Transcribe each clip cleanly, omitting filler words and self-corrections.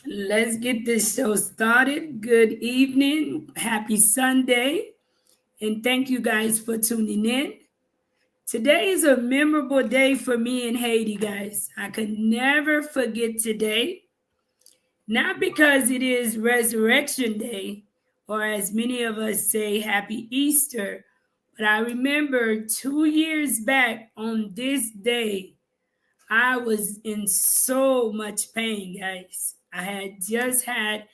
Let's get this show started. Good evening. Happy Sunday. And thank you guys for tuning in. Today is a memorable day for me in Haiti, guys. I could never forget today, not because it is Resurrection Day, or as many of us say, Happy Easter, but I remember 2 years back on this day, I was in so much pain, guys. I had just had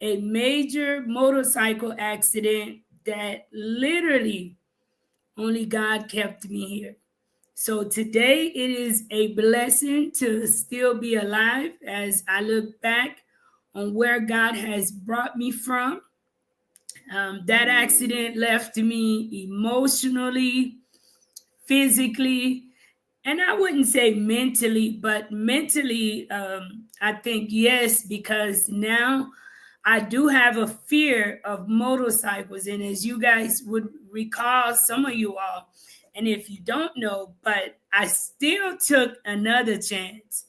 a major motorcycle accident that literally only God kept me here. So today it is a blessing to still be alive as I look back on where God has brought me from. That accident left me emotionally, physically, and I wouldn't say mentally, but mentally, I think yes, because now I do have a fear of motorcycles. And as you guys would recall, some of you all, and if you don't know, but I still took another chance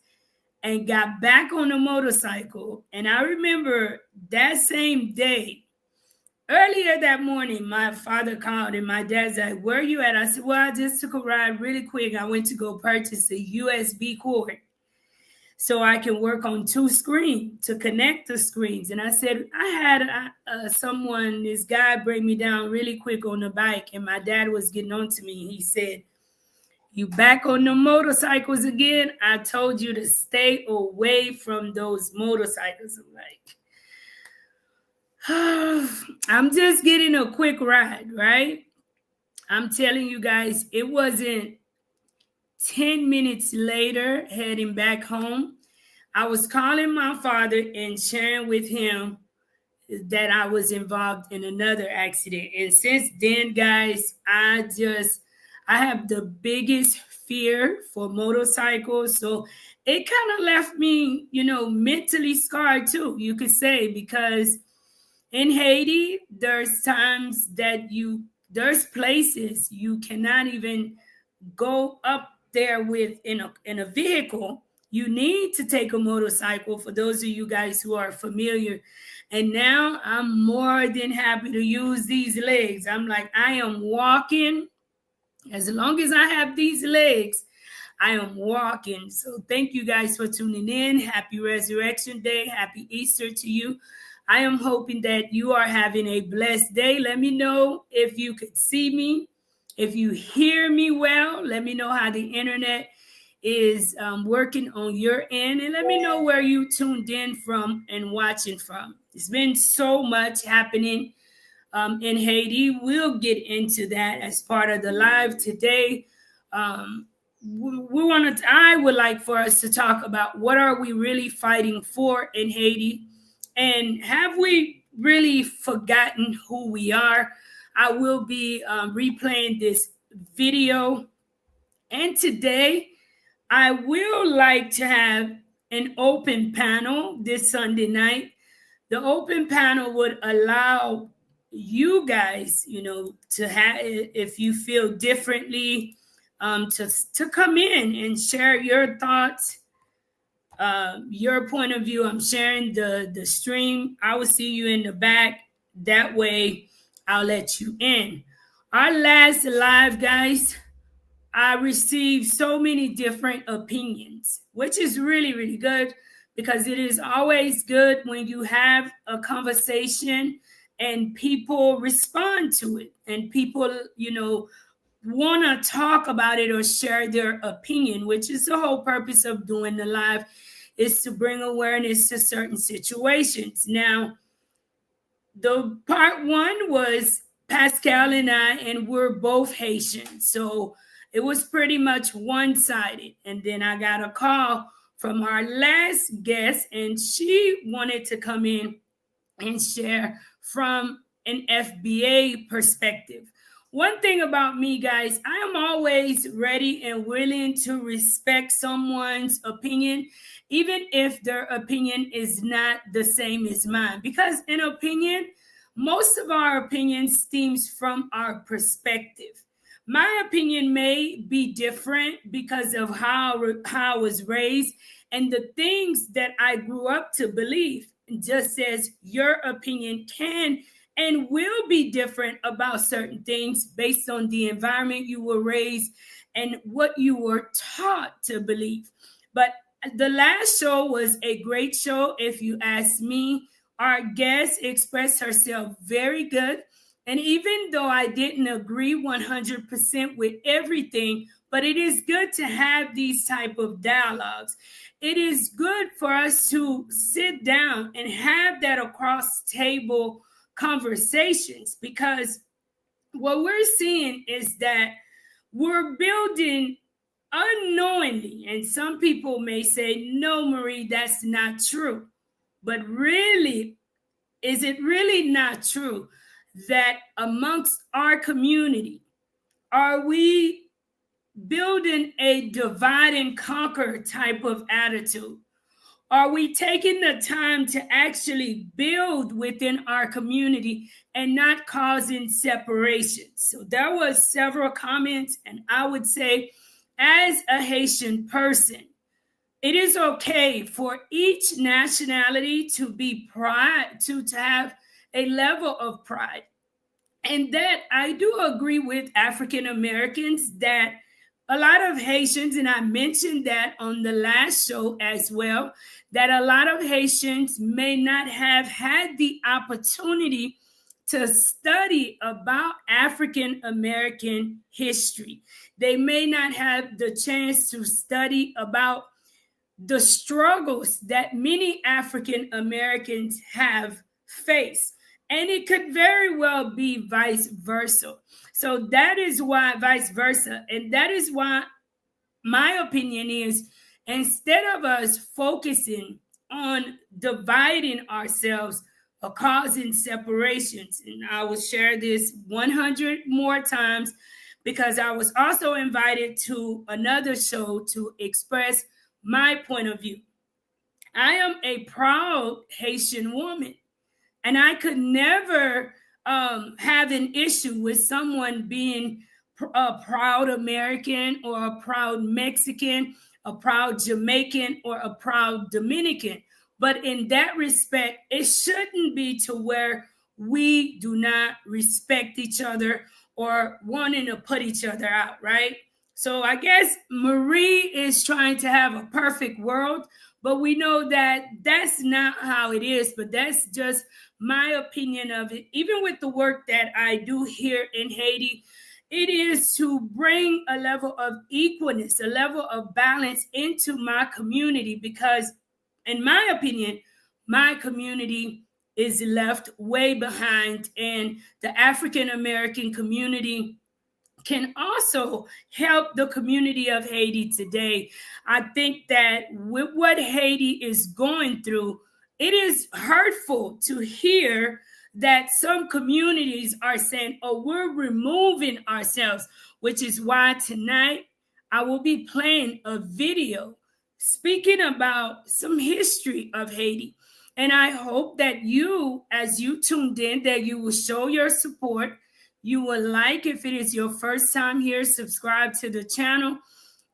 and got back on a motorcycle. And I remember that same day, earlier that morning, my father called and my dad's like, "Where are you at?" I said, "Well, I just took a ride really quick. I went to go purchase a USB cord so I can work on two screens to connect the screens." And I said, I had someone, this guy, bring me down really quick on the bike, and my dad was getting on to me. He said, "You back on the motorcycles again? I told you to stay away from those motorcycles." I'm like, I'm just getting a quick ride, right? I'm telling you guys, it wasn't 10 minutes later, heading back home, I was calling my father and sharing with him that I was involved in another accident. And since then, guys, I have the biggest fear for motorcycles. So it kind of left me, mentally scarred too, you could say, because in Haiti, there's places you cannot even go up there with in a vehicle. You need to take a motorcycle, for those of you guys who are familiar. And now I'm more than happy to use these legs. I'm like, I am walking. As long as I have these legs, I am walking. So thank you guys for tuning in. Happy Resurrection Day. Happy Easter to you. I am hoping that you are having a blessed day. Let me know if you could see me, if you hear me well. Let me know how the internet is working on your end, and let me know where you tuned in from and watching from. It's been so much happening in Haiti. We'll get into that as part of the live today. I would like for us to talk about what are we really fighting for in Haiti, and have we really forgotten who we are? I will be replaying this video, and today I will like to have an open panel this Sunday night. The open panel would allow you guys, to have, if you feel differently, to come in and share your thoughts, your point of view. I'm sharing the stream. I will see you in the back. That way, I'll let you in. Our last live, guys, I received so many different opinions, which is really, really good, because it is always good when you have a conversation and people respond to it, and people, want to talk about it or share their opinion, which is the whole purpose of doing the live, is to bring awareness to certain situations. Now, the part one was Pascal and I, and we're both Haitian. So it was pretty much one-sided. And then I got a call from our last guest, and she wanted to come in and share from an FBA perspective. One thing about me, guys, I am always ready and willing to respect someone's opinion, even if their opinion is not the same as mine. Because in opinion, most of our opinion stems from our perspective. My opinion may be different because of how I was raised and the things that I grew up to believe. Just as your opinion can and will be different about certain things based on the environment you were raised and what you were taught to believe. But the last show was a great show, if you ask me. Our guest expressed herself very good. And even though I didn't agree 100% with everything, but it is good to have these type of dialogues. It is good for us to sit down and have that across table conversations, because what we're seeing is that we're building unknowingly, and some people may say, no, Marie, that's not true. But really, is it really not true that amongst our community, are we building a divide and conquer type of attitude? Are we taking the time to actually build within our community and not causing separation? So there was several comments, and I would say, as a Haitian person, it is okay for each nationality to be pride, to have a level of pride. And that I do agree with African Americans that a lot of Haitians, and I mentioned that on the last show as well, that a lot of Haitians may not have had the opportunity to study about African American history. They may not have the chance to study about the struggles that many African Americans have faced. And it could very well be vice versa. So that is why, vice versa. And that is why my opinion is, instead of us focusing on dividing ourselves or causing separations, and I will share this 100 more times, because I was also invited to another show to express my point of view. I am a proud Haitian woman, and I could never have an issue with someone being a proud American or a proud Mexican, a proud Jamaican, or a proud Dominican. But in that respect, it shouldn't be to where we do not respect each other or wanting to put each other out, right? So I guess Marie is trying to have a perfect world, but we know that that's not how it is. But that's just my opinion of it. Even with the work that I do here in Haiti, it is to bring a level of equalness, a level of balance into my community, because in my opinion, my community is left way behind, and the African American community can also help the community of Haiti today. I think that with what Haiti is going through, it is hurtful to hear that some communities are saying, oh, we're removing ourselves, which is why tonight I will be playing a video speaking about some history of Haiti. And I hope that you, as you tuned in, that you will show your support. You will like, if it is your first time here, subscribe to the channel,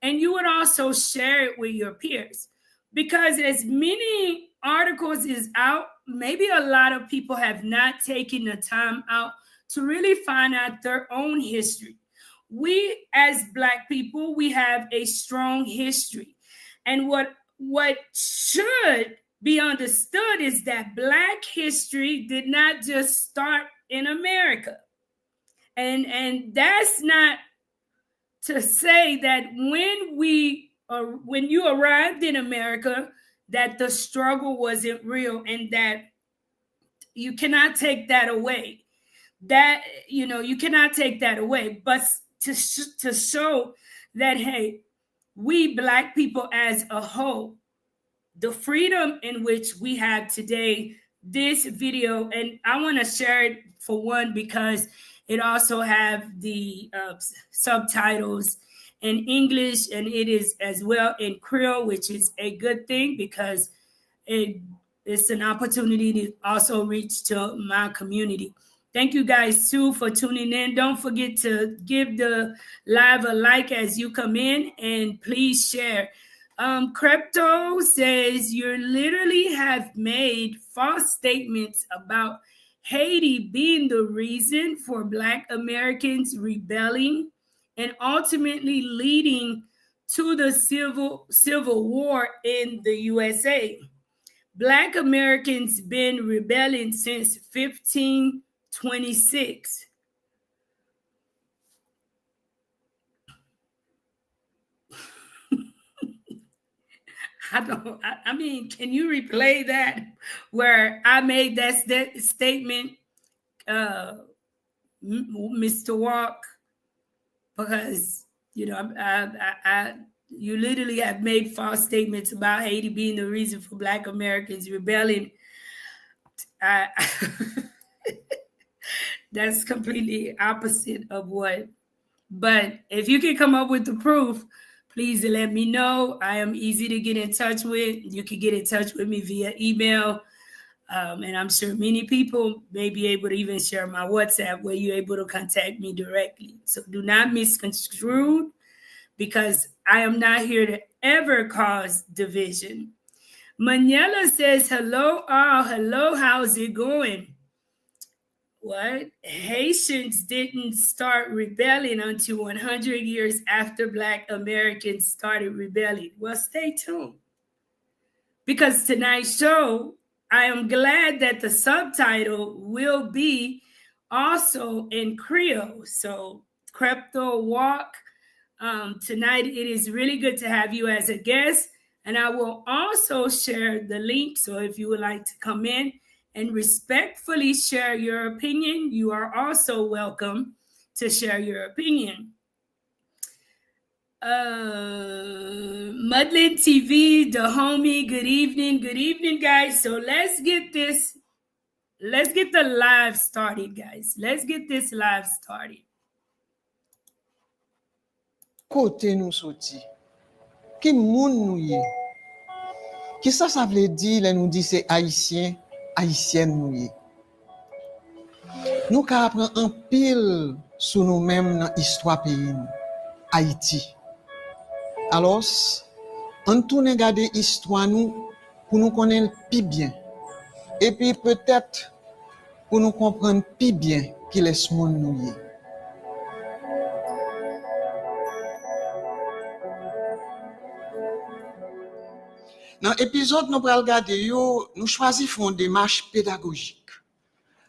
and you would also share it with your peers. Because as many articles is out, maybe a lot of people have not taken the time out to really find out their own history. We, as Black people, we have a strong history. And what should be understood is that Black history did not just start in America. And that's not to say that when you arrived in America, that the struggle wasn't real, and that you cannot take that away. That, you cannot take that away. But to show that, hey, we Black people as a whole, the freedom in which we have today, this video, and I want to share it for one because it also have the subtitles in English, and it is as well in Creole, which is a good thing because it's an opportunity to also reach to my community. Thank you guys too for tuning in. Don't forget to give the live a like as you come in, and please share. Crypto says you literally have made false statements about Haiti being the reason for Black Americans rebelling and ultimately leading to the civil war in the USA. Black Americans been rebelling since 1526. I mean, can you replay that where I made that statement, Mr. Walk? Because, you know, you literally have made false statements about Haiti being the reason for Black Americans rebelling. That's completely opposite of what. But if you can come up with the proof, please let me know. I am easy to get in touch with. You can get in touch with me via email. And I'm sure many people may be able to even share my WhatsApp where you're able to contact me directly. So do not misconstrue, because I am not here to ever cause division. Manila says, hello all. Hello, how's it going? What? Haitians didn't start rebelling until 100 years after Black Americans started rebelling. Well, stay tuned. Because tonight's show, I am glad that the subtitle will be also in Creole. So, Crypto Walk, tonight it is really good to have you as a guest. And I will also share the link. So if you would like to come in and respectfully share your opinion, you are also welcome to share your opinion. Mudlin TV, the homie, good evening, guys. So let's get the live started, guys. Let's get this live started. Côté nous sorti, qui moun nou yé? Qui ça veut dire, là nous dit c'est haïtien, haïtienne nou yé? Nous ka apprendre en pile sur nous-mêmes dans histoire pays Haïti. Alors, on tourne regarder histoire nous pour nous connaître plus bien. Et puis peut-être pour nous comprendre plus bien qui laisse monde nous yé. Dans l'épisode, nous allons regarder, nous choisissons une démarche pédagogique.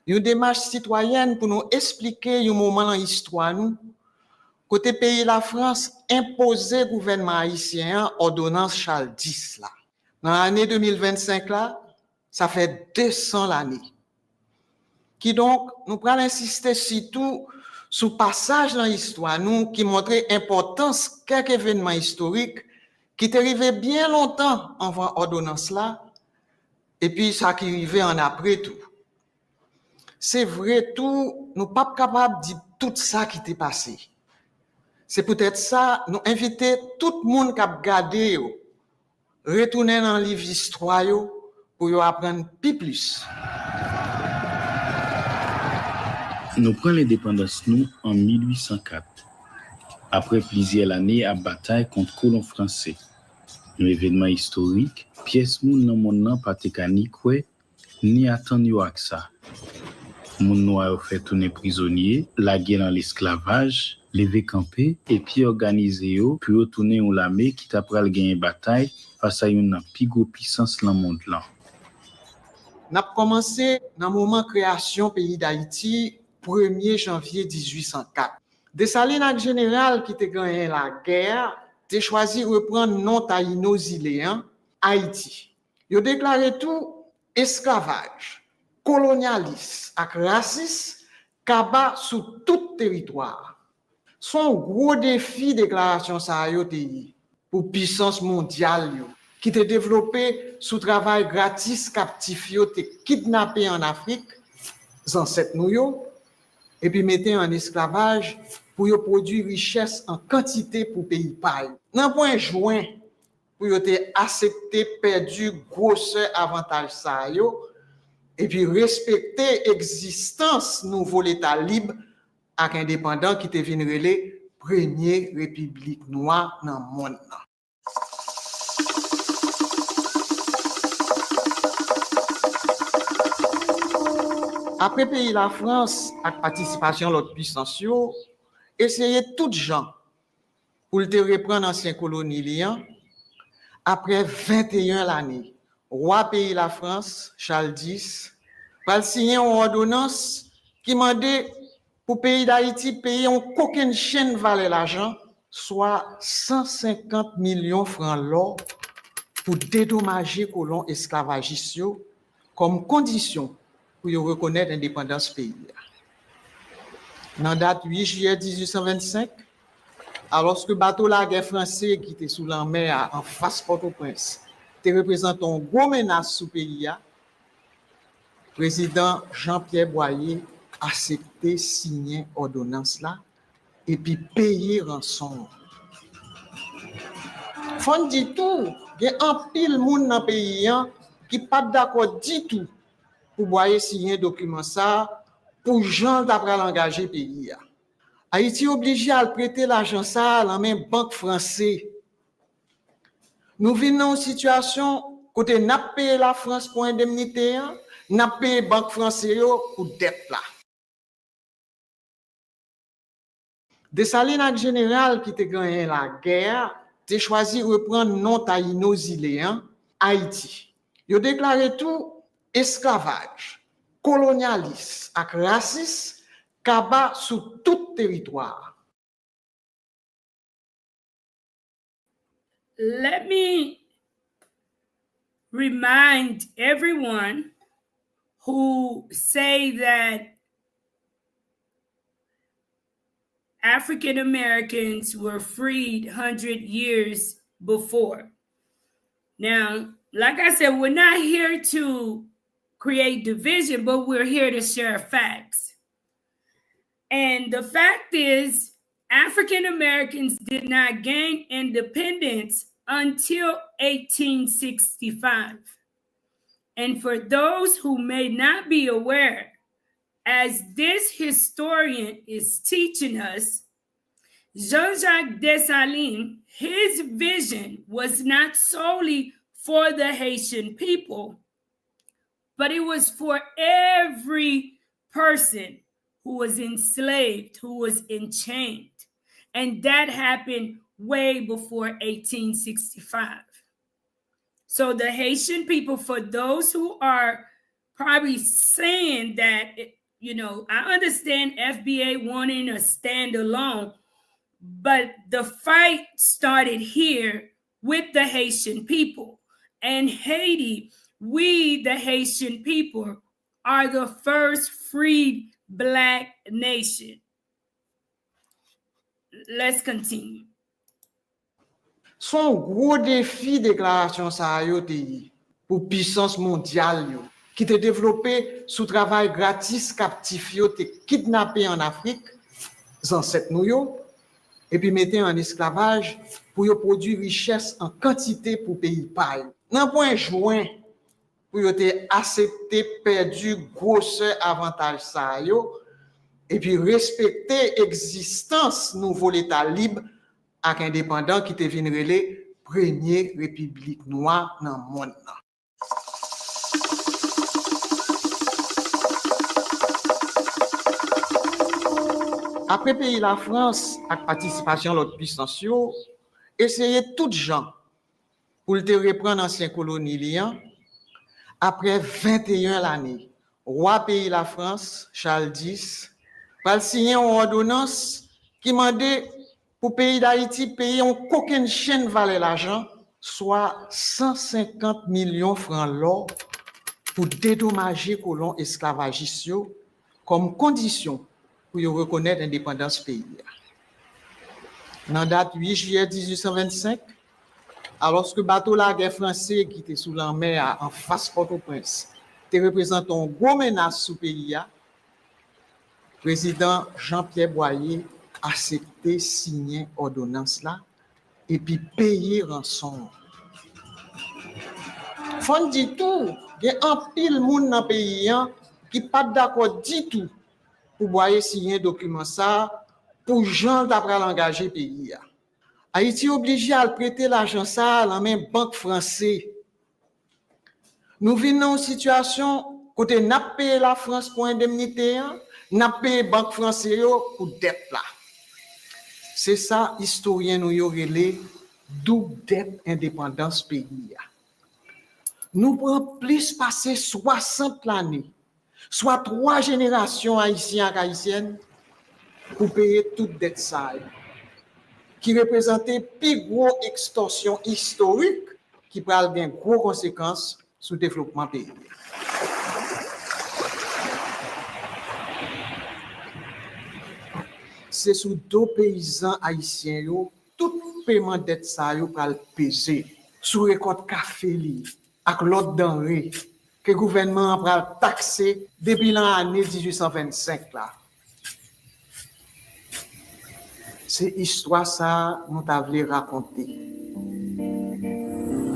Une démarche citoyenne pour nous expliquer un moment dans l'histoire, nous, côté pays la France, imposé gouvernement haïtien, ordonnance Charles X. Là. Dans l'année 2025, là, ça fait 200 l'année. Qui donc, nous allons insister surtout sur le passage dans l'histoire, nous, qui montrait l'importance de quelques événements historiques qui est arrivé bien longtemps avant l'ordonnance là, et puis ça qui arrivait en après tout. C'est vrai tout, nous pas capables de dire tout ça qui t'est passé. C'est peut-être ça, nous inviter tout le monde qui a regardé, retourner dans le livre d'histoire pour apprendre plus. Nous prenons l'indépendance nous en 1804, après plusieurs années à bataille contre colons français. Un événement historique, pièce moun nan moun nan pa te ka ni kwe, ni atan yo ak sa. Moun noir fait tourner prisonnier, lagué dans l'esclavage, levé campé, et puis organisé yo, puis retourner ou l'armée qui t'a pral gagner bataille face à une pi gros puissance dans le monde là. N'a commencé dans le moment création pays d'Haïti, 1er janvier 1804. Dessalines ak général qui te gagné la guerre, t'es choisi reprendre nom taïno-ziléen, Haïti. Ils ont déclaré tout esclavage, colonialisme et racisme, kaba sur tout territoire. Son gros défi déclaration ça yo pour puissance mondiale yo, qui te développé sous travail gratis captif yo te kidnappé en Afrique, ancêtres nou yo, et puis mettez en esclavage pour yo produire richesse en quantité pour pays paille. Nan point joint pour yo te accepter perdu grosseur avantage ça yo et puis respecter existence nouveau l'état libre ak indépendant qui te vinn relé première république noire dans monde. Après pays la France, avec participation de l'autre puissance, essayer tout gens pour te reprendre ancien colonie après 21 l'année. Roi pays la France, Charles X, va signer une ordonnance qui demandait pour pays d'Haïti payer aucune chaîne valait l'argent, soit 150 millions de francs l'or pour dédommager les colons esclavagistes comme condition pour reconnaître l'indépendance pays. Dans la date 8 juillet 1825, alors que le bateau la guerre français qui était sous la mer en face Port-au-Prince, te représente une grosse menace sous le pays, le président Jean-Pierre Boyer a accepté signer l'ordonnance là et puis payer rançon. Faut dire tout, il y a un pile monde dans le pays qui n'est pas d'accord du tout pour Boyer signer un document ça pour gens d'après l'engager pays. Haïti obligé à prêter l'argent ça à la même banque française. Nous vivons dans une situation côté n'a payé la France pour indemnité, n'a payé banque française pour dette là. Dessalines en général qui te gagné la guerre, te choisi reprendre non taïno-ziléen Haïti. Ils ont déclaré tout esclavage, colonialisme et racisme kaba sur tout territoire. Let me remind everyone who say that African Americans were freed 100 years before. Now, like I said, we're not here to create division, but we're here to share facts. And the fact is, African Americans did not gain independence until 1865. And for those who may not be aware, as this historian is teaching us, Jean-Jacques Dessalines, his vision was not solely for the Haitian people, but it was for every person who was enslaved, who was enchained. And that happened way before 1865. So the Haitian people, for those who are probably saying that, I understand FBA wanting a standalone, but the fight started here with the Haitian people. And Haiti, we, the Haitian people, are the first freed Black nation. Let's continue. Son gros défi déclaration ça pour puissance mondiale qui te développé sous travail gratis captif te kidnappé en Afrique ancêtres nous et puis mettez en esclavage pour produire richesse en quantité pour pays paille. Dans point joint pour te accepter perdu grosseur avantage ça et puis respecter existence nouveau l'état libre avec indépendant qui te vinn relé première république noire dans le monde. Après pays la France avec participation de l'autre puissance essayer tout gens pour te reprendre ancien colonie après 21 l'année. Roi pays la France, Charles X, va signer une ordonnance qui demandait pour pays d'Haïti payer aucune chaîne valait l'argent, soit 150 millions de francs l'or pour dédommager les colons esclavagistes comme condition pour reconnaître l'indépendance pays. Dans la date 8 juillet 1825, alors que le bateau la guerre français qui était sous la mer en face Port-au-Prince, te représente une grosse menace sous le pays, le président Jean-Pierre Boyer a accepté signer l'ordonnance là et puis payer rançon. Faut dire tout, il y a un pile monde dans le pays qui n'est pas d'accord du tout pour Boyer signer un document ça pour gens d'après l'engager pays. Haïti obligé à prêter l'argent ça à la même banque française. Nous vivons dans une situation Côté n'a payé la France pour indemnité, n'a payé banque française pour dette là. C'est ça historien nous yo relé double dette indépendance pays. Nous prenons plus passer 60 l'année, soit 3 générations haïtiennes et haïtiennes pour payer toute dette ça, qui représentait plus gros extorsion historique qui peut avoir de gros conséquences sur le développement pays. C'est sous deux paysans haïtiens, tout paiement de dette ça pour le peser sous récolte café avec l'autre denrée que le gouvernement va taxer depuis l'année 1825 là. C'est histoire ça nous t'avons raconté.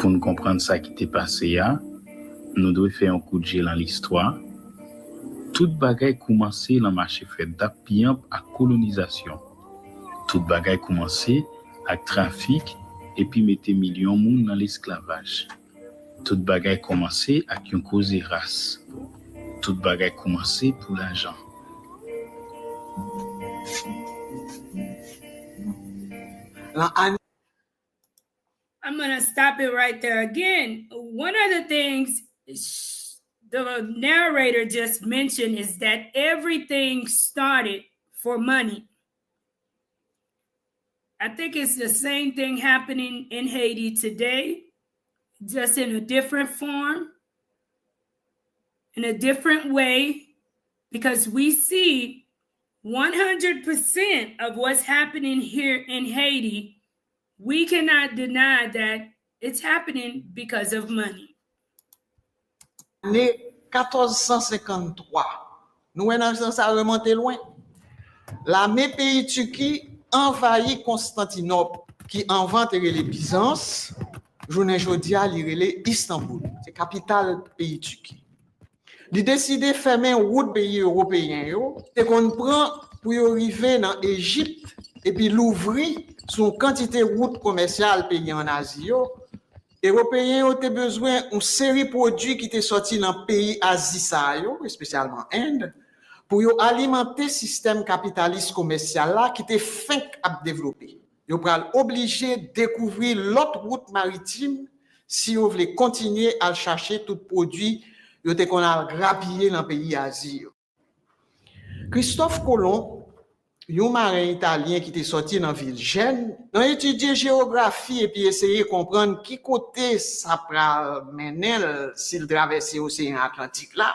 Pour nous comprendre ça qui t'est passé, nous devons faire un coup de gel dans l'histoire. Toute bagaille commencé dans le marché fait d'appui à colonisation. Toute bagaille commencé avec trafic et puis mettre millions de monde dans l'esclavage. Toute bagaille commencé avec une cause de race. Toute bagaille commencé pour l'argent. I'm going to stop it right there again. One of the things the narrator just mentioned is that everything started for money. I think it's the same thing happening in Haiti today, just in a different form, in a different way, because we see 100% of what's happening here in Haiti. We cannot deny that it's happening because of money. Année 1453, nous avons ça remonté loin. L'armée pays Turquie envahit Constantinople, qui invente les Byzance, journée jodia li Istanbul, c'est capitale pays Turquie. Il décide de fermer une route pays européen et qu'on prend pour arriver dans l'Égypte et puis l'ouvrir sur une quantité de routes commerciales pays en Asie. Européens ont besoin d'une série de produits qui étaient sortis dans le pays Asie, spécialement Inde, pour alimenter le système capitaliste commercial là, qui était fin à développer. Ils sont obligés de découvrir l'autre route maritime si vous voulez continuer à chercher tout produit qu'on a grappillé dans le pays Asie. Christophe Colomb, un marin italien qui était sorti dans la ville Gênes, a étudié géographie et puis essayé de comprendre qui côté ça peut mener s'il traversait l'océan Atlantique là.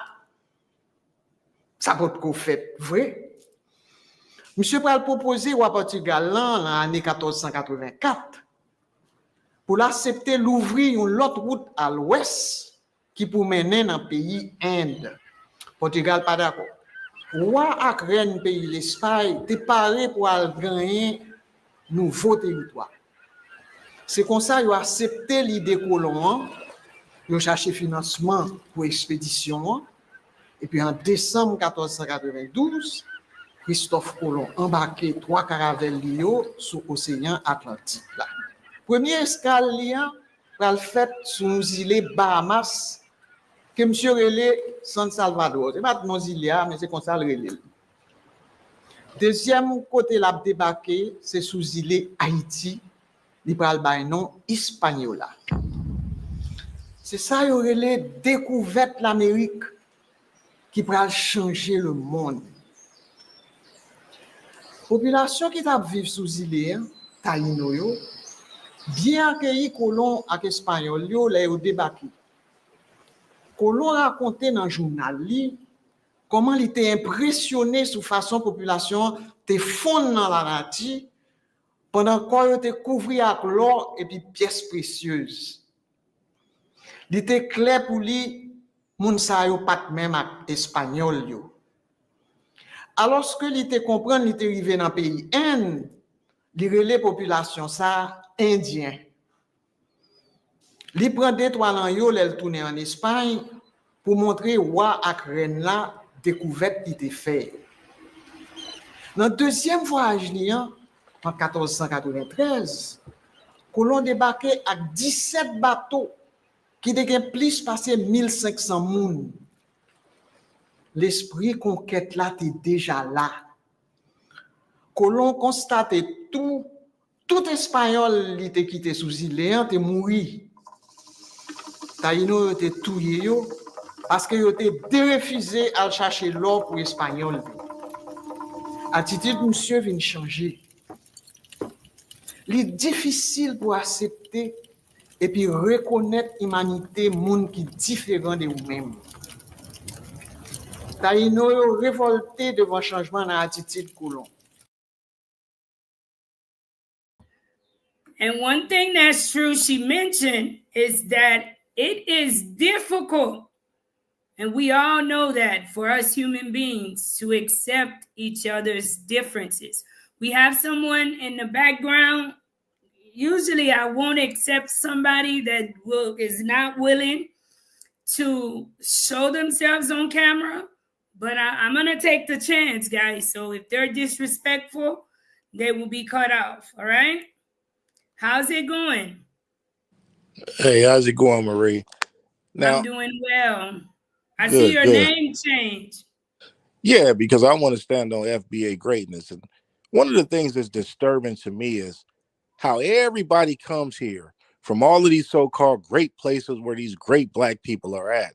Ça peut être fait vrai. Monsieur Pral proposé au Portugal là, en l'année 1484 pour l'accepter l'ouvrir une autre route à l'ouest qui pour mener dans le pays Inde. Portugal pas d'accord. Roi ak reine pays l'Espagne te paré pour gagner nouveau territoire. C'est comme ça ils ont accepté l'idée colon, ils ont cherché financement pour expédition et puis en décembre 1492, Christophe Colomb embarqué 3 caravelles Lio sur l'océan Atlantique là. Première escale Lio va le fait sur les îles Bahamas que monsieur relé San Salvador. C'est pas nos îles mais c'est comme ça le relé. Deuxième côté l'a débarqué, c'est sous île Haïti, il pral bay nom Hispaniola. C'est ça yo relé découverte l'Amérique qui pral changer le monde. Population qui t'a vivre sous île Taïno yo bien accueilli colon ak espagnol yo là yo débarqué. Colon racontait dans le journal comment il était impressionné sur façon population te fondre dans la nature pendant qu'on était couvert avec l'or et puis pièces précieuses. Il était clair pour lui moun sa yo pas même avec espagnol yo. Alors que il était comprendre il était arrivé dans pays Inde, il relait population ça indien. Li prend des toiles yo l'el tourner en Espagne pour montrer roi ak reine la découverte qui était fait. Dans deuxième voyage li en 1493, Colomb débarqué avec 17 bateaux qui dégain plus passé 1500 moun. l'esprit conquête là t'es déjà là. Colon constate tout espagnol qui était quitté sous île t'es mouru. Taïno était tué yo parce que yo était refusé à chercher l'or pour espagnol. Attitude monsieur vient changer. Il est difficile pour accepter et puis reconnaître l'humanité monde qui est différent de vous-même. Taïno yo révolté devant changement dans l'attitude colon. And one thing that's true she mentioned is that it is difficult, and we all know that, for us human beings to accept each other's differences. We have someone in the background. Usually I won't accept somebody that is not willing to show themselves on camera, but I'm going to take the chance, guys. So if they're disrespectful, they will be cut off, all right? How's it going? Hey, how's it going, Marie? Now, I'm doing well. I see your name change. Yeah, because I want to stand on FBA greatness. And one of the things that's disturbing to me is how everybody comes here from all of these so-called great places where these great Black people are at.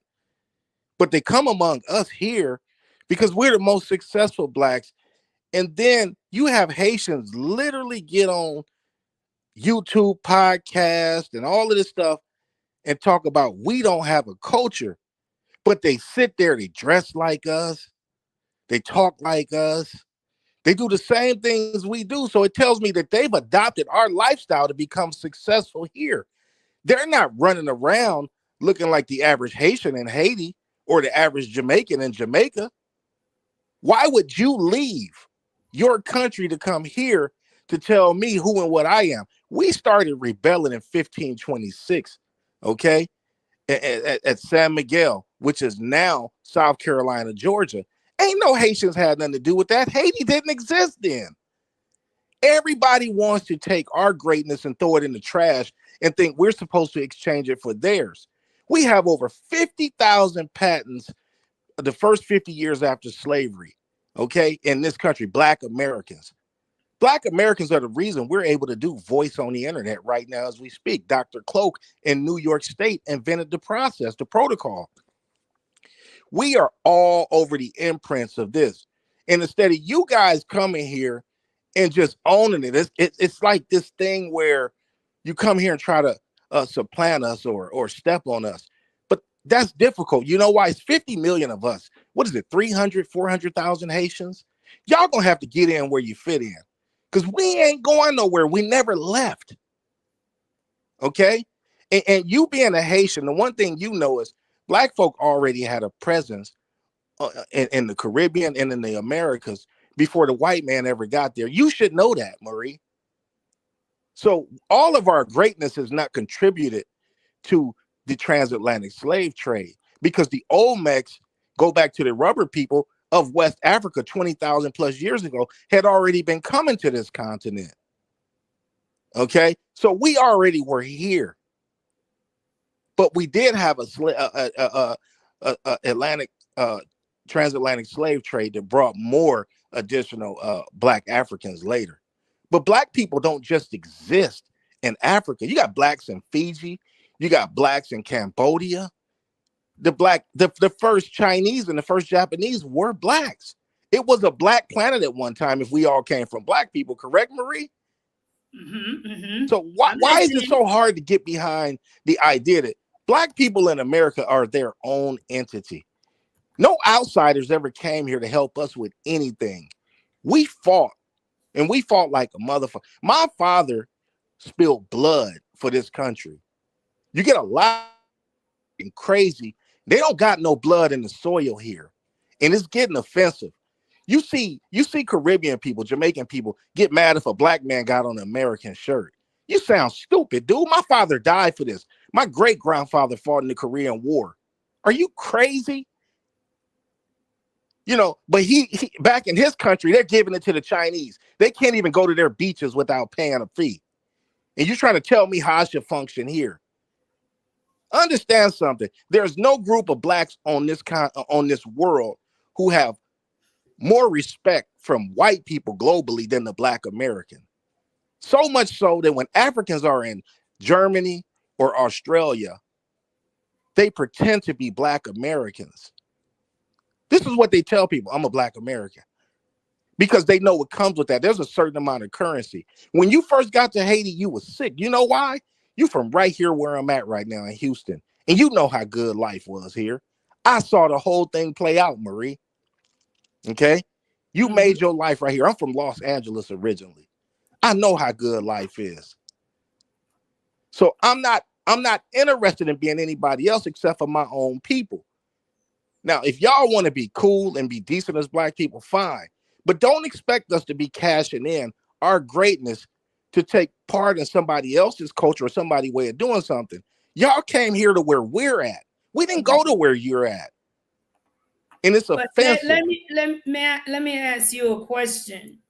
But they come among us here because we're the most successful Blacks. And then you have Haitians literally get on YouTube podcast and all of this stuff and talk about we don't have a culture, but they sit there, they dress like us, they talk like us, they do the same things we do. So it tells me that they've adopted our lifestyle to become successful here. They're not running around looking like the average Haitian in Haiti or the average Jamaican in Jamaica. Why would you leave your country to come here to tell me who and what I am? We started rebelling in 1526, okay, at San Miguel, which is now South Carolina, Georgia. Ain't no Haitians had nothing to do with that. Haiti didn't exist then. Everybody wants to take our greatness and throw it in the trash and think we're supposed to exchange it for theirs. We have over 50,000 patents the first 50 years after slavery, okay, in this country, Black Americans. Black Americans are the reason we're able to do voice on the internet right now as we speak. Dr. Cloak in New York State invented the process, the protocol. We are all over the imprints of this. And instead of you guys coming here and just owning it, it's like this thing where you come here and try to supplant us or step on us. But that's difficult. You know why? It's 50 million of us. What is it, 300, 400,000 Haitians? Y'all gonna have to get in where you fit in. Because we ain't going nowhere. We never left. Okay? And you being a Haitian, the one thing you know is Black folk already had a presence in the Caribbean and in the Americas before the white man ever got there. You should know that, Marie. So all of our greatness is not contributed to the transatlantic slave trade because the Olmecs go back to the rubber people of West Africa 20,000 plus years ago had already been coming to this continent. Okay, so we already were here, but we did have a transatlantic slave trade that brought more additional Black Africans later. But Black people don't just exist in Africa. You got Blacks in Fiji, you got Blacks in Cambodia. The first Chinese and the first Japanese were Blacks. It was a Black planet at one time if we all came from Black people, correct, Marie? Mm-hmm, mm-hmm. So why is it so hard to get behind the idea that Black people in America are their own entity? No outsiders ever came here to help us with anything. We fought, and we fought like a motherfucker. My father spilled blood for this country. You get a lot of crazy. They don't got no blood in the soil here. And it's getting offensive. You see Caribbean people, Jamaican people get mad if a Black man got on an American shirt. You sound stupid, dude. My father died for this. My great-grandfather fought in the Korean War. Are you crazy? You know, but he back in his country, they're giving it to the Chinese. They can't even go to their beaches without paying a fee. And you're trying to tell me how I should function here. Understand something. There's no group of Blacks on this world who have more respect from white people globally than the Black American. So much so that when Africans are in Germany or Australia, they pretend to be Black Americans. This is what they tell people: I'm a Black American. Because they know what comes with that. There's a certain amount of currency. When you first got to Haiti, you was sick. You know why? You from right here where I'm at right now in Houston. And you know how good life was here. I saw the whole thing play out, Marie. Okay? You made your life right here. I'm from Los Angeles originally. I know how good life is. So I'm not interested in being anybody else except for my own people. Now, if y'all want to be cool and be decent as Black people, fine. But don't expect us to be cashing in our greatness to take part in somebody else's culture or somebody's way of doing something. Y'all came here to where we're at. We didn't go to where you're at. And it's offensive. Let me ask you a question.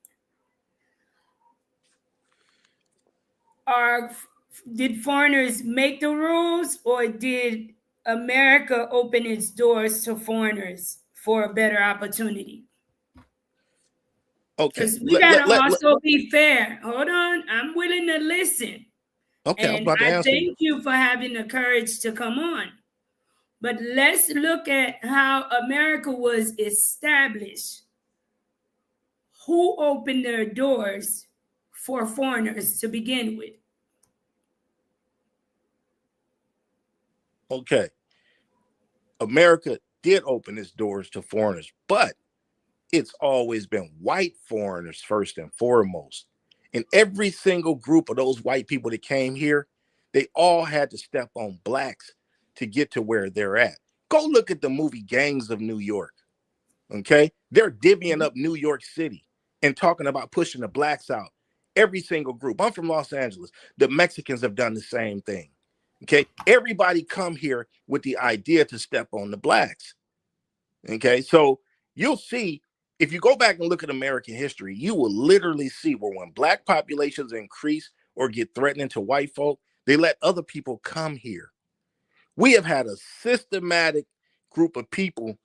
Did foreigners make the rules, or did America open its doors to foreigners for a better opportunity? Okay. Because we gotta also be fair. Hold on, I'm willing to listen. Okay, and I thank you for having the courage to come on. But let's look at how America was established. Who opened their doors for foreigners to begin with? Okay. America did open its doors to foreigners, but it's always been white foreigners first and foremost. And every single group of those white people that came here, they all had to step on Blacks to get to where they're at. Go look at the movie Gangs of New York. Okay? They're divvying up New York City and talking about pushing the Blacks out. Every single group. I'm from Los Angeles. The Mexicans have done the same thing. Okay? Everybody come here with the idea to step on the Blacks. Okay? So you'll see, if you go back and look at American history, you will literally see where when Black populations increase or get threatening to white folk, they let other people come here. We have had a systematic group of people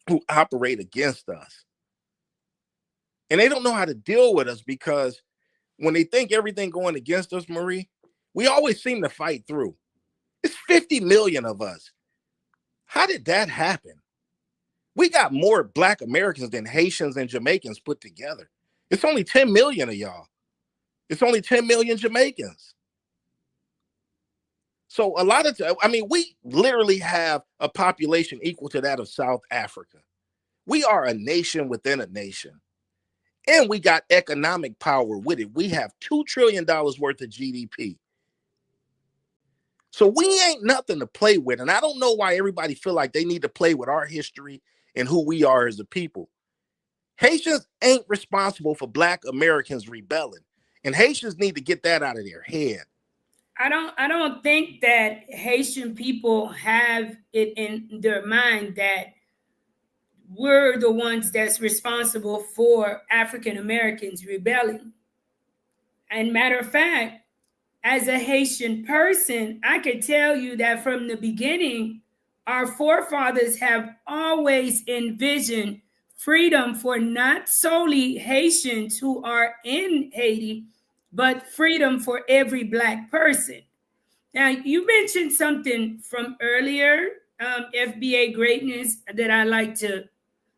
who operate against us. And they don't know how to deal with us because when they think everything going against us, Marie, we always seem to fight through. It's 50 million of us. How did that happen? We got more Black Americans than Haitians and Jamaicans put together. It's only 10 million of y'all. It's only 10 million Jamaicans. So a lot of we literally have a population equal to that of South Africa. We are a nation within a nation. And we got economic power with it. We have $2 trillion worth of GDP. So we ain't nothing to play with. And I don't know why everybody feel like they need to play with our history and who we are as a people. Haitians ain't responsible for Black Americans rebelling. And Haitians need to get that out of their head. I don't think that Haitian people have it in their mind that we're the ones that's responsible for African Americans rebelling. And matter of fact, as a Haitian person, I could tell you that from the beginning, our forefathers have always envisioned freedom for not solely Haitians who are in Haiti, but freedom for every Black person. Now, you mentioned something from earlier, FBA greatness, that I like to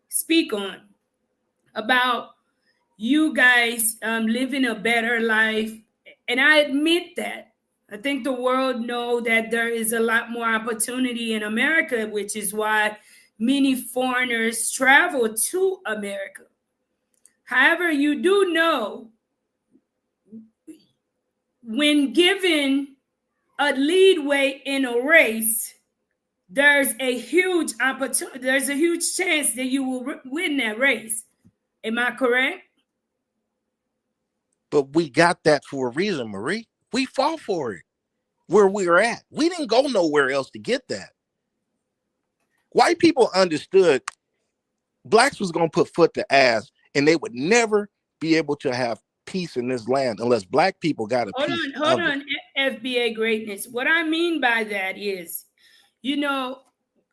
speak on, about you guys living a better life. And I admit that. I think the world know that there is a lot more opportunity in America, which is why many foreigners travel to America. However, you do know, when given a leadway in a race, there's a huge opportunity, there's a huge chance that you will win that race. Am I correct? But we got that for a reason, Marie. We fought for it where we were at. We didn't go nowhere else to get that. White people understood Blacks was going to put foot to ass and they would never be able to have peace in this land unless Black people got a piece. Hold on, FBA greatness. What I mean by that is,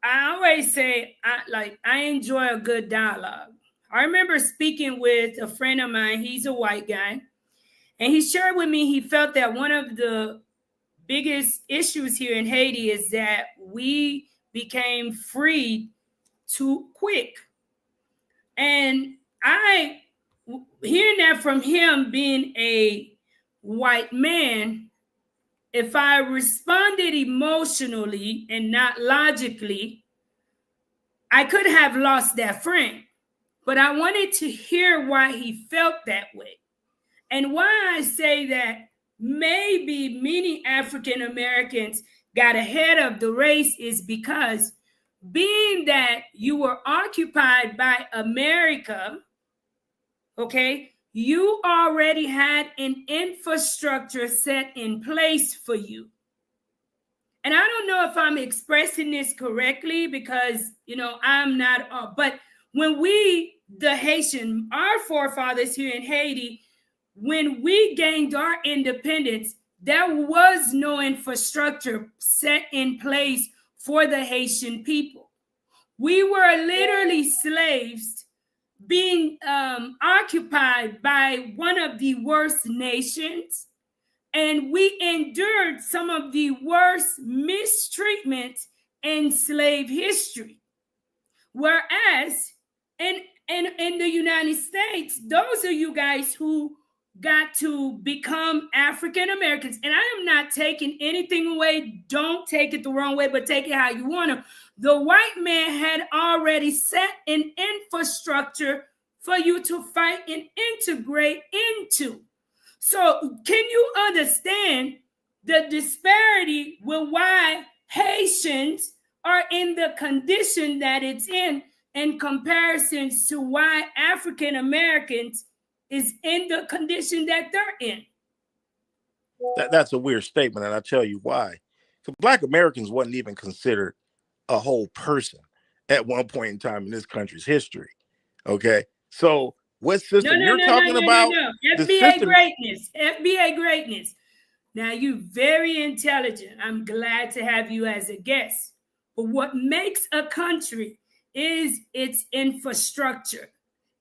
I always say I enjoy a good dialogue. I remember speaking with a friend of mine. He's a white guy, and he shared with me he felt that one of the biggest issues here in Haiti is that we became freed too quick. And I, hearing that from him being a white man, if I responded emotionally and not logically, I could have lost that friend. But I wanted to hear why he felt that way. And why I say that maybe many African Americans got ahead of the race is because being that you were occupied by America, okay, you already had an infrastructure set in place for you. And I don't know if I'm expressing this correctly because, I'm not, but when the Haitian, our forefathers here in Haiti, when we gained our independence, there was no infrastructure set in place for the Haitian people. We were literally slaves being occupied by one of the worst nations, and we endured some of the worst mistreatment in slave history. Whereas in the United States, those of you guys who got to become African Americans, and I am not taking anything away, don't take it the wrong way, but take it how you want to. The white man had already set an infrastructure for you to fight and integrate into. So can you understand the disparity with why Haitians are in the condition that it's in comparison to why African Americans is in the condition that they're in? That's a weird statement, and I'll tell you why. So Black Americans wasn't even considered a whole person at one point in time in this country's history. Okay, so what system you're talking about? FBA greatness. FBA greatness. Now, you're very intelligent. I'm glad to have you as a guest. But what makes a country is its infrastructure,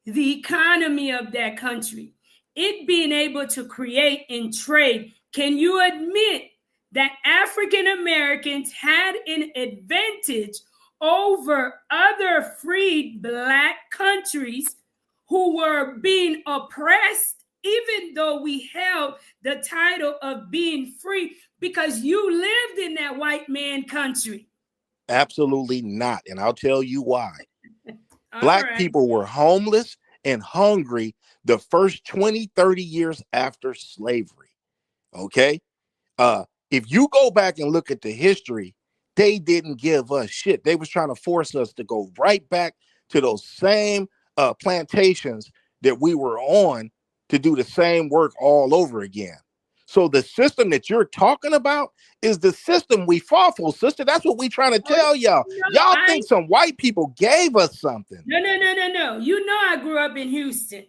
the economy of that country, it being able to create and trade. Can you admit that African Americans had an advantage over other freed Black countries who were being oppressed, even though we held the title of being free, because you lived in that white man country? Absolutely not. And I'll tell you why. Black people were homeless and hungry the first 20, 30 years after slavery. Okay. If you go back and look at the history, they didn't give us shit. They was trying to force us to go right back to those same plantations that we were on to do the same work all over again. So the system that you're talking about is the system we fought for, sister. That's what we trying to tell y'all. Y'all think some white people gave us something. No. You know I grew up in Houston.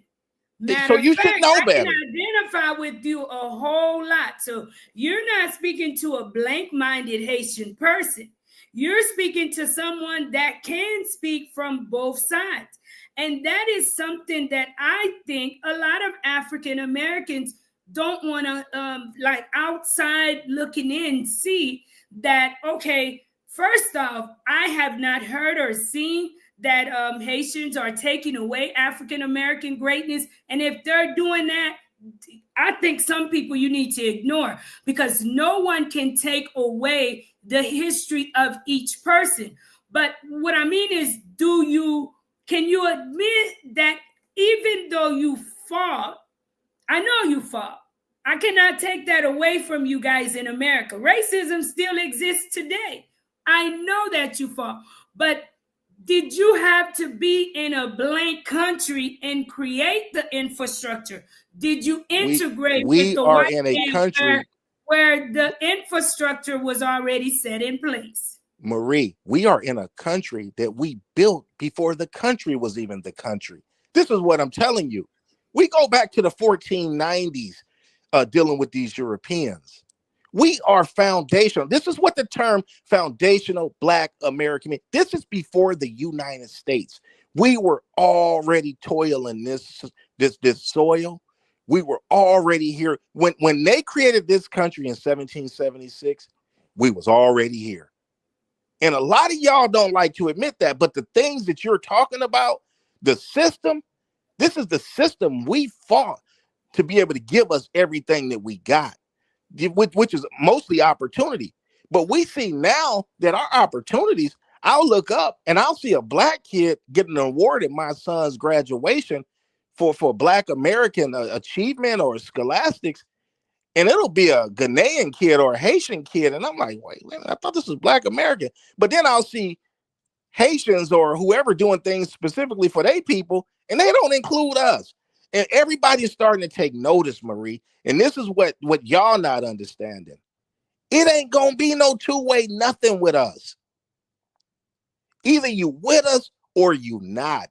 So you should know better. I can identify with you a whole lot. So you're not speaking to a blank-minded Haitian person. You're speaking to someone that can speak from both sides. And that is something that I think a lot of African Americans don't want to, like outside looking in, see that, okay, first off, I have not heard or seen that Haitians are taking away African American greatness. And if they're doing that, I think some people you need to ignore, because no one can take away the history of each person. But what I mean is, can you admit that even though you fought, I know you fought. I cannot take that away from you guys in America. Racism still exists today. I know that you fought, but did you have to be in a blank country and create the infrastructure? Did you integrate with the white in a country where the infrastructure was already set in place? Marie, we are in a country that we built before the country was even the country. This is what I'm telling you. We go back to the 1490s dealing with these Europeans. We are foundational. This is what the term foundational Black American means. This is before the United States. We were already toiling this soil. We were already here. When they created this country in 1776, we was already here. And a lot of y'all don't like to admit that, but the things that you're talking about, the system, this is the system we fought to be able to give us everything that we got, which is mostly opportunity. But we see now that our opportunities, I'll look up and I'll see a Black kid get an award at my son's graduation for Black American achievement or scholastics, and it'll be a Ghanaian kid or a Haitian kid. And I'm like, wait, I thought this was Black American. But then I'll see Haitians or whoever doing things specifically for their people, and they don't include us. And everybody's starting to take notice, Marie. And this is what y'all not understanding. It ain't gonna be no two-way nothing with us. Either you with us or you not.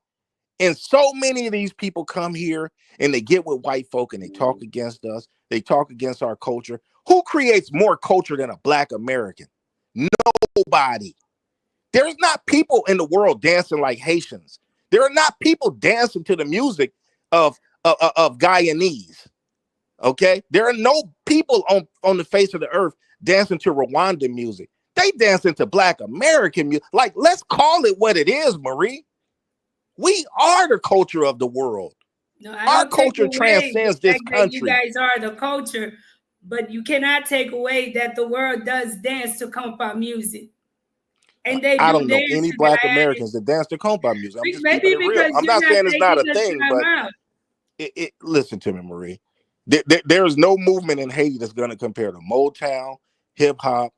And so many of these people come here and they get with white folk and they talk against us. They talk against our culture. Who creates more culture than a Black American? Nobody. There's not people in the world dancing like Haitians. There are not people dancing to the music of Guyanese. Okay? There are no people on the face of the earth dancing to Rwandan music. They dancing to Black American music. Like, let's call it what it is, Marie. We are the culture of the world. No, our culture transcends this country. You guys are the culture, but you cannot take away that the world does dance to compa music. And they I don't know any Black Americans that dance to compa music. I'm just keeping it real. I'm not saying it's not a thing, but listen to me, Marie. There is no movement in Haiti that's going to compare to Motown, hip hop,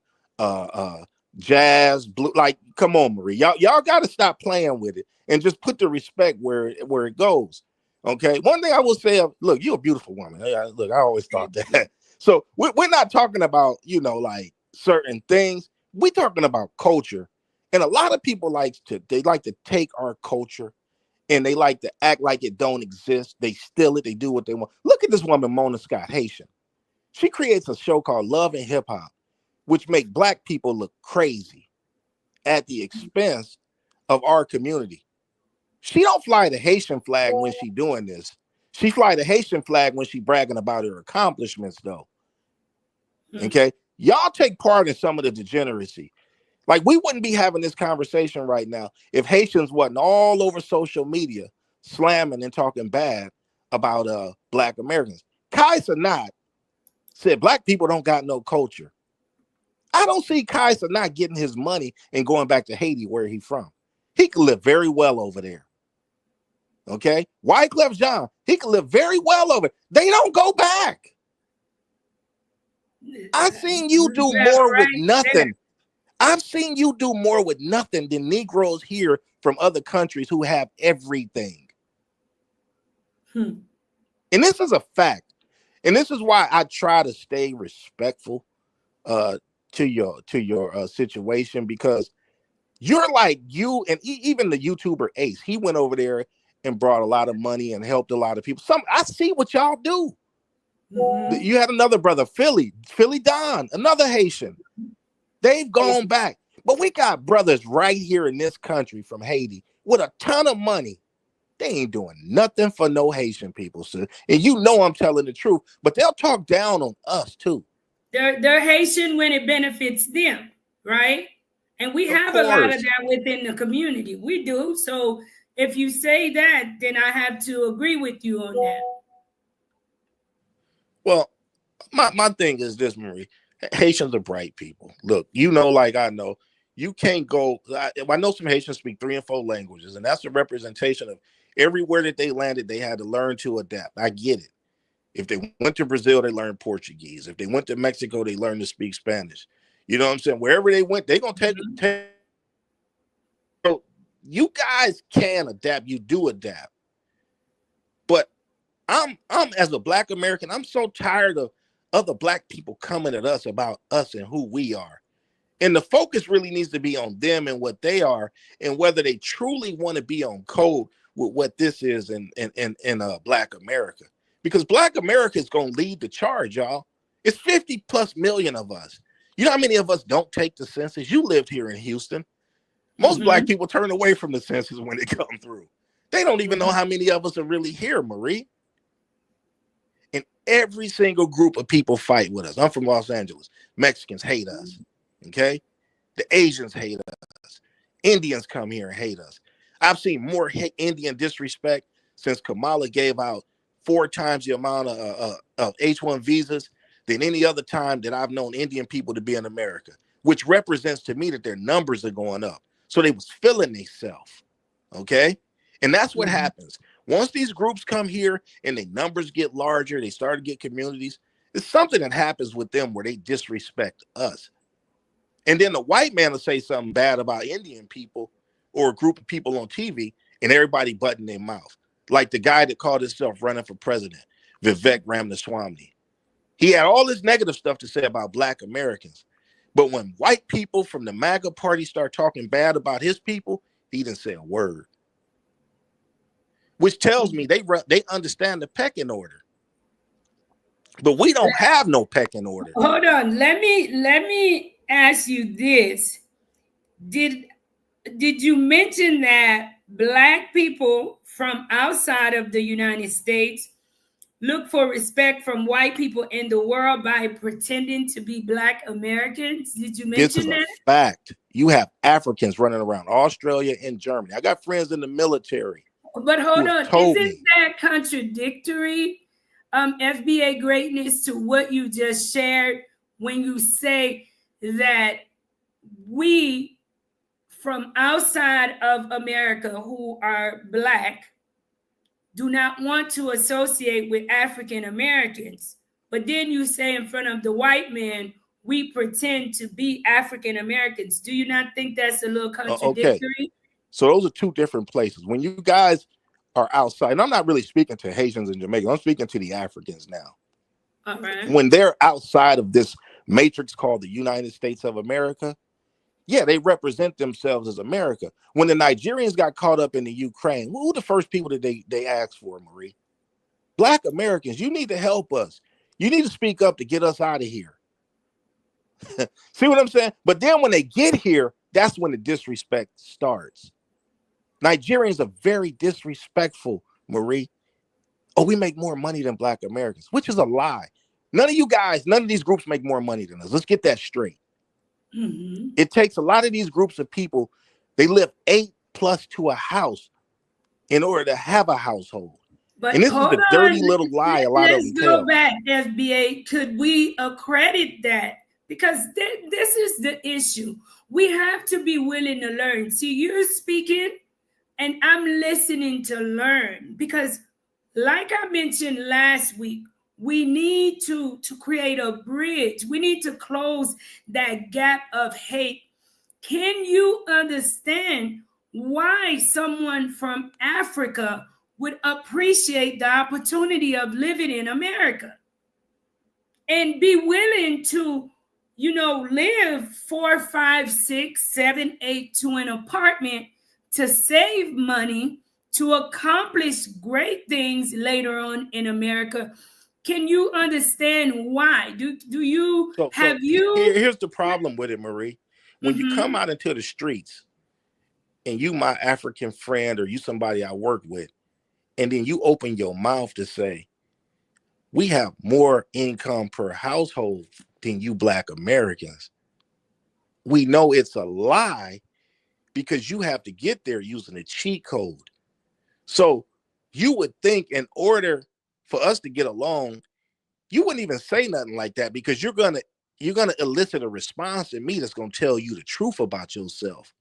jazz, blue. Like, come on, Marie. Y'all got to stop playing with it and just put the respect where it goes. Okay. One thing I will say, look, you're a beautiful woman. Look, I always thought that. So we're not talking about, like certain things. We're talking about culture. And a lot of people like to take our culture and they like to act like it don't exist. They steal it. They do what they want. Look at this woman, Mona Scott, Haitian. She creates a show called Love and Hip Hop, which make Black people look crazy at the expense of our community. She don't fly the Haitian flag when she doing this. She fly the Haitian flag when she bragging about her accomplishments, though. Okay? Y'all take part in some of the degeneracy. Like, we wouldn't be having this conversation right now if Haitians wasn't all over social media slamming and talking bad about Black Americans. Kai Cenat said Black people don't got no culture. I don't see Kai Cenat getting his money and going back to Haiti where he's from. He could live very well over there. Okay? Wyclef Jean, he could live very well over. They don't go back. I've seen you do more with nothing. I've seen you do more with nothing than Negroes here from other countries who have everything. And this is a fact. And this is why I try to stay respectful to your situation, because you're like you and even the YouTuber Ace. He went over there and brought a lot of money and helped a lot of people. I see what y'all do. You had another brother, Philly Don, another Haitian. They've gone back. But we got brothers right here in this country from Haiti with a ton of money. They ain't doing nothing for no Haitian people, sir. And you know I'm telling the truth, but they'll talk down on us too. They're Haitian when it benefits them, right? And we have a lot of that within the community. We do. So if you say that, then I have to agree with you on that. Well, my thing is this, Marie. Haitians are bright people. Look, like I know, you can't go. I know some Haitians speak 3 and 4 languages, and that's a representation of everywhere that they landed. They had to learn to adapt. I get it. If they went to Brazil, they learned Portuguese. If they went to Mexico, they learned to speak Spanish. You know what I'm saying? Wherever they went, they're going to take. So you guys can adapt. You do adapt. But I'm as a Black American, I'm so tired of other Black people coming at us about us and who we are. And the focus really needs to be on them and what they are and whether they truly want to be on code with what this is in Black America. Because Black America is going to lead the charge, y'all. It's 50 plus million of us. You know how many of us don't take the census? You lived here in Houston. Most black people turn away from the census when they come through. They don't even know how many of us are really here, Marie. And every single group of people fight with us. I'm from Los Angeles. Mexicans hate us. Okay? The Asians hate us. Indians come here and hate us. I've seen more Indian disrespect since Kamala gave out 4 times the amount of H-1 visas than any other time that I've known Indian people to be in America, which represents to me that their numbers are going up. So they was feeling themselves, okay? And that's what happens. Once these groups come here and their numbers get larger, they start to get communities, it's something that happens with them where they disrespect us. And then the white man will say something bad about Indian people or a group of people on TV, and everybody butting their mouth. Like the guy that called himself running for president, Vivek Ramaswamy. He had all this negative stuff to say about Black Americans. But when white people from the MAGA party start talking bad about his people, he didn't say a word. Which tells me they understand the pecking order. But we don't have no pecking order. Hold on. Let me ask you this. Did you mention that Black people from outside of the United States look for respect from white people in the world by pretending to be Black Americans? Did you mention that? This is a fact. You have Africans running around Australia and Germany. I got friends in the military. But hold on, isn't that contradictory, FBA greatness, to what you just shared when you say that we from outside of America who are Black do not want to associate with African Americans, but then you say in front of the white man, we pretend to be African Americans. Do you not think that's a little contradictory? Okay. So those are 2 different places. When you guys are outside, and I'm not really speaking to Haitians and Jamaicans, I'm speaking to the Africans now. All right. When they're outside of this matrix called the United States of America, yeah, they represent themselves as America. When the Nigerians got caught up in the Ukraine, who were the first people that they asked for, Marie? Black Americans, you need to help us. You need to speak up to get us out of here. See what I'm saying? But then when they get here, that's when the disrespect starts. Nigerians are very disrespectful, Marie. Oh, we make more money than Black Americans, which is a lie. None of these groups make more money than us. Let's get that straight. It takes a lot of these groups of people, they live 8+ to a house in order to have a household. But and this is the dirty little lie a lot of them tell. Let's go back, FBA. Could we accredit that? Because this is the issue. We have to be willing to learn. See, you're speaking and I'm listening to learn, because like I mentioned last week, we need to create a bridge. We need to close that gap of hate. Can you understand why someone from Africa would appreciate the opportunity of living in America and be willing to, live 4, 5, 6, 7, 8 to an apartment to save money to accomplish great things later on in America? Can you understand why? Here's the problem with it, Marie. When you come out into the streets and you my African friend or you somebody I work with, and then you open your mouth to say, we have more income per household than you Black Americans, we know it's a lie, because you have to get there using a cheat code. So you would think in order for us to get along, you wouldn't even say nothing like that, because you're gonna elicit a response in me that's gonna tell you the truth about yourself.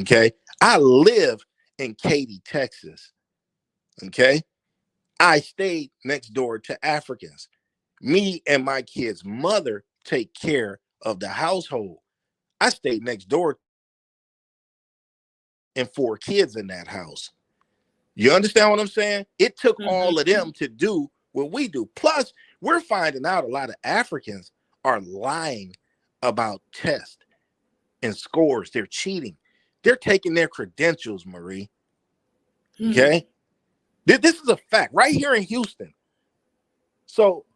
Okay, I live in Katy, Texas. Okay, I stayed next door to Africans. Me and my kid's mother take care of the household. I stayed next door and 4 kids in that house. You understand what I'm saying? It took all of them to do what we do. Plus, we're finding out a lot of Africans are lying about tests and scores. They're cheating. They're taking their credentials, Marie. Okay? This is a fact right here in Houston. So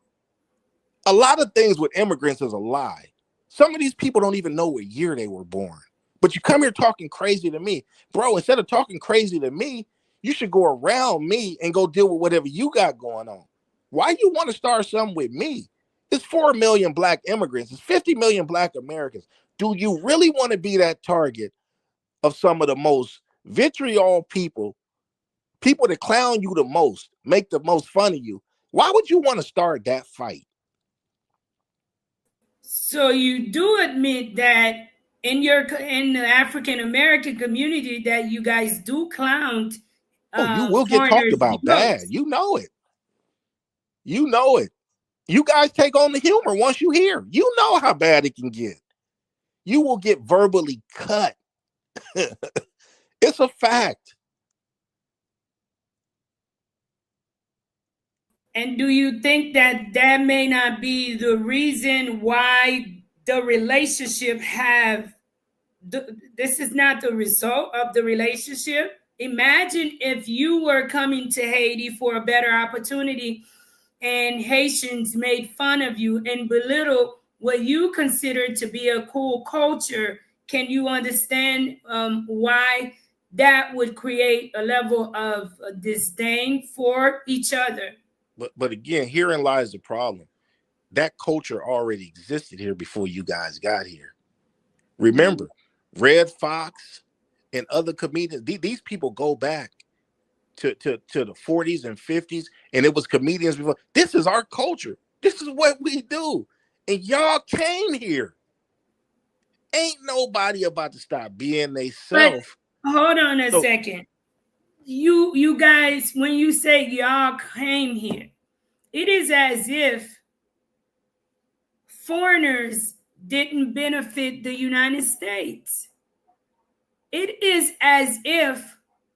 A lot of things with immigrants is a lie. Some of these people don't even know what year they were born. But you come here talking crazy to me. Bro, instead of talking crazy to me, you should go around me and go deal with whatever you got going on. Why you want to start something with me? It's 4 million black immigrants. It's 50 million black Americans. Do you really want to be that target of some of the most vitriol people that clown you the most, make the most fun of you? Why would you want to start that fight? So you do admit that in the African American community that you guys do clown Oh, you will get talked about bad. You know it. You know it. You guys take on the humor once you hear. You know how bad it can get. You will get verbally cut. It's a fact. And do you think that that may not be the reason why the relationship this is not the result of the relationship? Imagine if you were coming to Haiti for a better opportunity and Haitians made fun of you and belittled what you consider to be a cool culture. Can you understand why that would create a level of disdain for each other? But again, herein lies the problem. That culture already existed here before you guys got here. Remember, Red Fox and other comedians, these people go back to the 40s and 50s, and it was comedians before. This is our culture. This is what we do. And y'all came here. Ain't nobody about to stop being they self. Hold on a second. You guys, when you say y'all came here, it is as if foreigners didn't benefit the United States. It is as if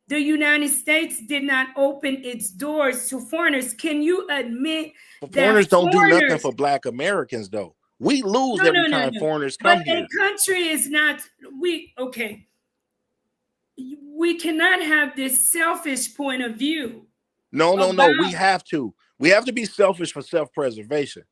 the United States did not open its doors to foreigners. Can you admit that foreigners don't do nothing for black Americans, though? We lose every time foreigners come here. But a country is not, we cannot have this selfish point of view. No. We have to. We have to be selfish for self-preservation.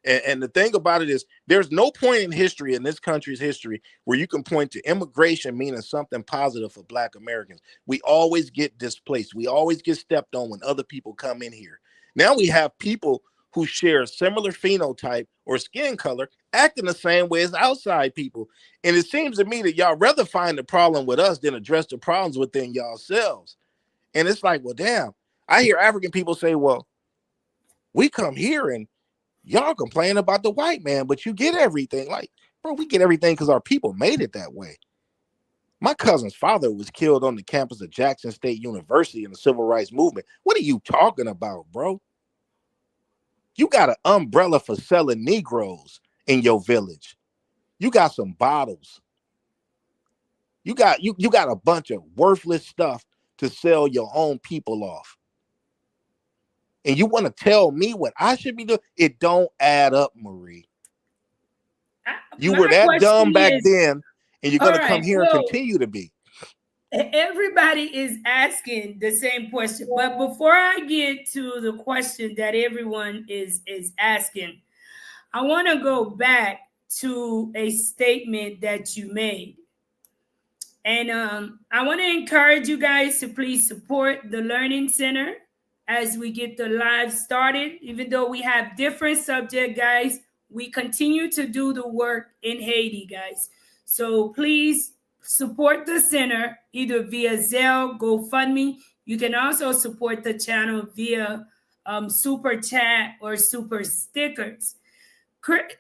And the thing about it is, there's no point in history, in this country's history, where you can point to immigration meaning something positive for black Americans. We always get displaced. We always get stepped on when other people come in here. Now we have people who share a similar phenotype or skin color acting the same way as outside people. And it seems to me that y'all rather find the problem with us than address the problems within yourselves. And it's like, well, damn, I hear African people say, well, we come here and y'all complain about the white man, but you get everything. Like, bro, we get everything because our people made it that way. My cousin's father was killed on the campus of Jackson State University in the civil rights movement. What are you talking about, bro? You got an umbrella for selling Negroes in your village. You got some bottles. You got a bunch of worthless stuff to sell your own people off. And you want to tell me what I should be doing? It don't add up, Marie. You were that dumb back then, and you're going to come here and continue to be. Everybody is asking the same question. But before I get to the question that everyone is asking, I want to go back to a statement that you made. And I want to encourage you guys to please support the Learning Center as we get the live started. Even though we have different subject, guys, we continue to do the work in Haiti, guys. So please support the center either via Zelle, GoFundMe. You can also support the channel via super chat or super stickers. Crypto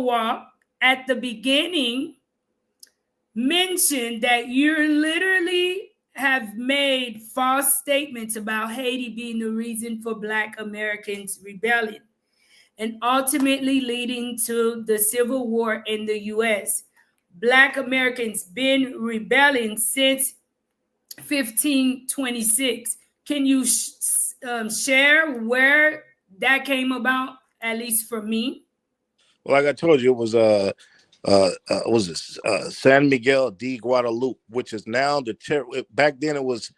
Walk at the beginning mentioned that you literally have made false statements about Haiti being the reason for Black Americans' rebellion and ultimately leading to the Civil War in the U.S. Black Americans been rebelling since 1526. Can you share where that came about, at least for me? Well, like I told you, it was San Miguel de Guadalupe, which is now back then it was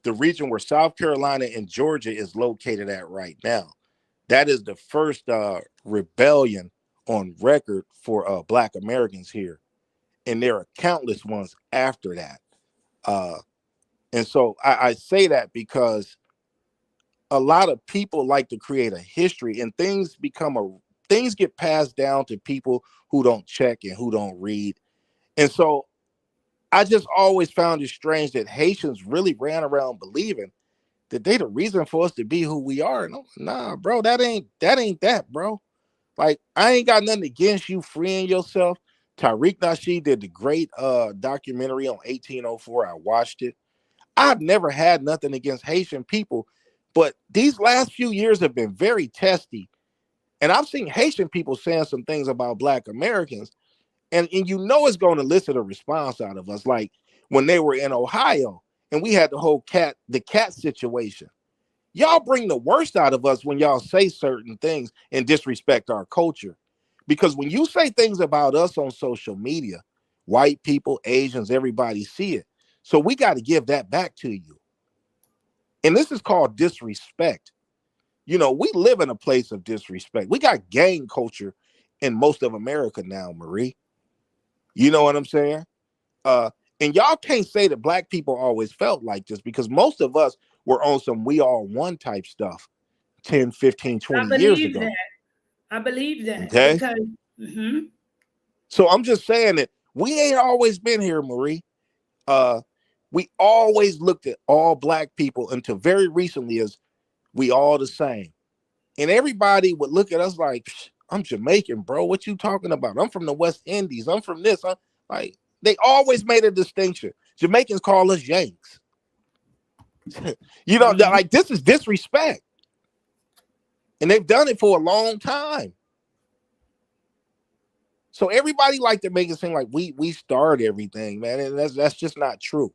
the region where South Carolina and Georgia is located at right now. That is the first rebellion on record for Black Americans here. And there are countless ones after that. And so I say that because a lot of people like to create a history, and things get passed down to people who don't check and who don't read. And so I just always found it strange that Haitians really ran around believing that they the reason for us to be who we are. No, nah, bro, that ain't that, bro. Like, I ain't got nothing against you freeing yourself. Tariq Nasheed did the great documentary on 1804. I watched it. I've never had nothing against Haitian people, but these last few years have been very testy. And I've seen Haitian people saying some things about Black Americans, and you know it's going to elicit a response out of us. Like when they were in Ohio and we had the whole cat situation. Y'all bring the worst out of us when y'all say certain things and disrespect our culture. Because when you say things about us on social media, white people, Asians, everybody see it. So we got to give that back to you. And this is called disrespect. You know, we live in a place of disrespect. We got gang culture in most of America now, Marie. You know what I'm saying? And y'all can't say that Black people always felt like this, because most of us were on some we all one type stuff 10, 15, 20 years ago. I believe that. Okay. Because, So I'm just saying that we ain't always been here, Marie. We always looked at all Black people until very recently as we all the same. And everybody would look at us like, I'm Jamaican, bro. What you talking about? I'm from the West Indies. I'm from this. Like, they always made a distinction. Jamaicans call us Yanks. You know, like, this is disrespect. And they've done it for a long time. So everybody like to make it seem like we started everything, man. And that's just not true.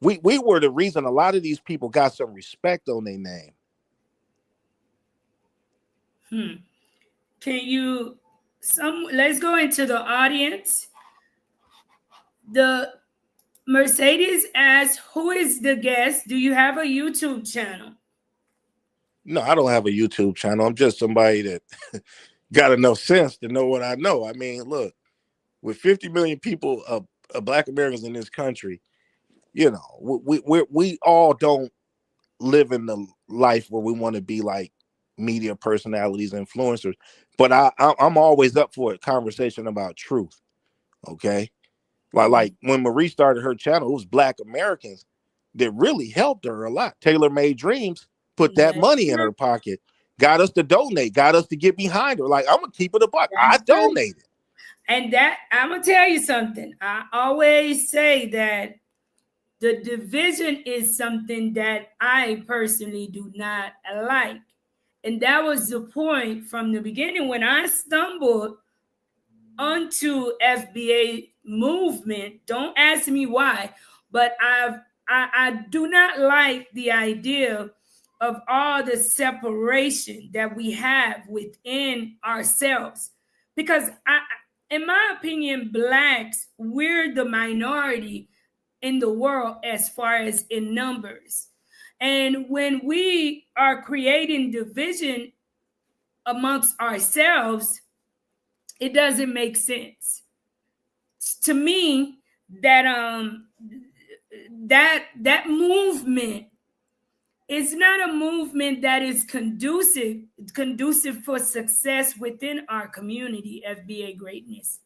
We were the reason a lot of these people got some respect on their name. Let's go into the audience. The Mercedes asks, who is the guest? Do you have a YouTube channel? No, I don't have a YouTube channel. I'm just somebody that got enough sense to know what I know. I mean, look, with 50 million people of Black Americans in this country, you know, we all don't live in the life where we want to be like media personalities, influencers. But I'm always up for a conversation about truth. Okay. Like when Marie started her channel, it was Black Americans that really helped her a lot. Taylor Made Dreams put that money in her pocket, got us to donate, got us to get behind her. Like, I'm gonna keep it a buck. I donated. And that, I'm gonna tell you something. I always say that the division is something that I personally do not like. And that was the point from the beginning when I stumbled onto FBA movement. Don't ask me why, but I do not like the idea of all the separation that we have within ourselves. Because in my opinion, Blacks, we're the minority in the world as far as in numbers. And when we are creating division amongst ourselves, it doesn't make sense to me that that movement is not a movement that is conducive for success within our community, FBA greatness.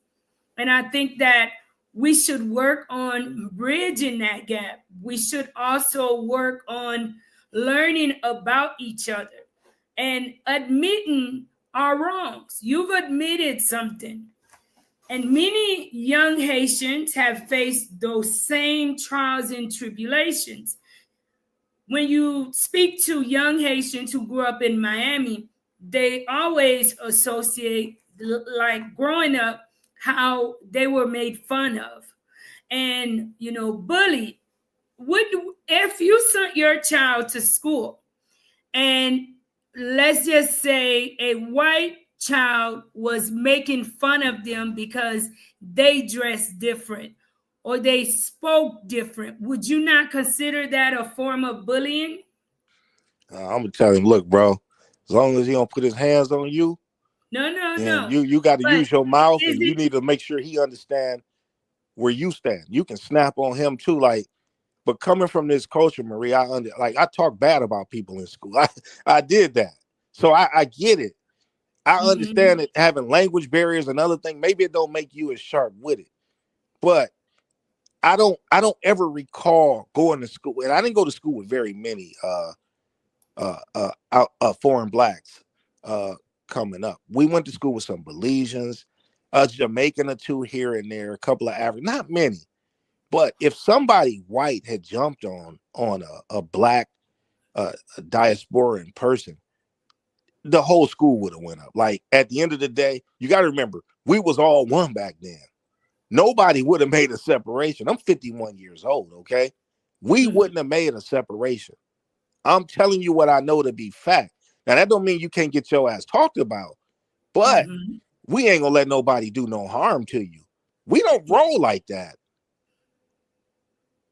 And I think that we should work on bridging that gap. We should also work on learning about each other and admitting our wrongs. You've admitted something. And many young Haitians have faced those same trials and tribulations. When you speak to young Haitians who grew up in Miami, they always associate, like growing up, how they were made fun of and, you know, bullied. If you sent your child to school and let's just say a white child was making fun of them because they dressed different or they spoke different, would you not consider that a form of bullying? I'm gonna tell him, look, bro, As long as he don't put his hands on you, and No. you got to But use your mouth, is and you it? need to make sure he understand where you stand. You can snap on him too, like. But coming from this culture, Marie, I talk bad about people in school. I did that, so I get it. I understand that having language barriers and other things, maybe it don't make you as sharp with it, but I don't ever recall going to school, and I didn't go to school with very many foreign blacks coming up. We went to school with some Belizeans, a Jamaican or two here and there, a couple of African, not many. But if somebody white had jumped on a black diasporan person, the whole school would have went up. Like at the end of the day, you got to remember, we was all one back then. Nobody would have made a separation. I'm 51 years old, okay? We wouldn't have made a separation. I'm telling you what I know to be fact. Now, that don't mean you can't get your ass talked about, but we ain't gonna let nobody do no harm to you. We don't roll like that.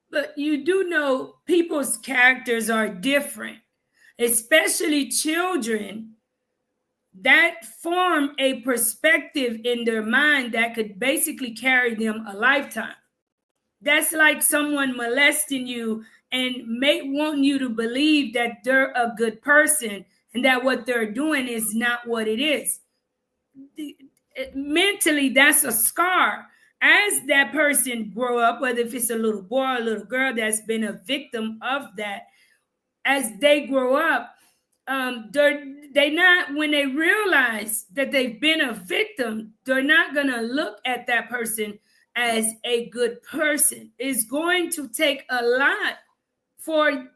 But you do know people's characters are different, especially children that form a perspective in their mind that could basically carry them a lifetime. That's like someone molesting you and wanting you to believe that they're a good person and that what they're doing is not what it is. Mentally, that's a scar. As that person grow up, whether if it's a little boy or a little girl that's been a victim of that, as they grow up, they not, when they realize that they've been a victim, they're not gonna look at that person as a good person. It's going to take a lot for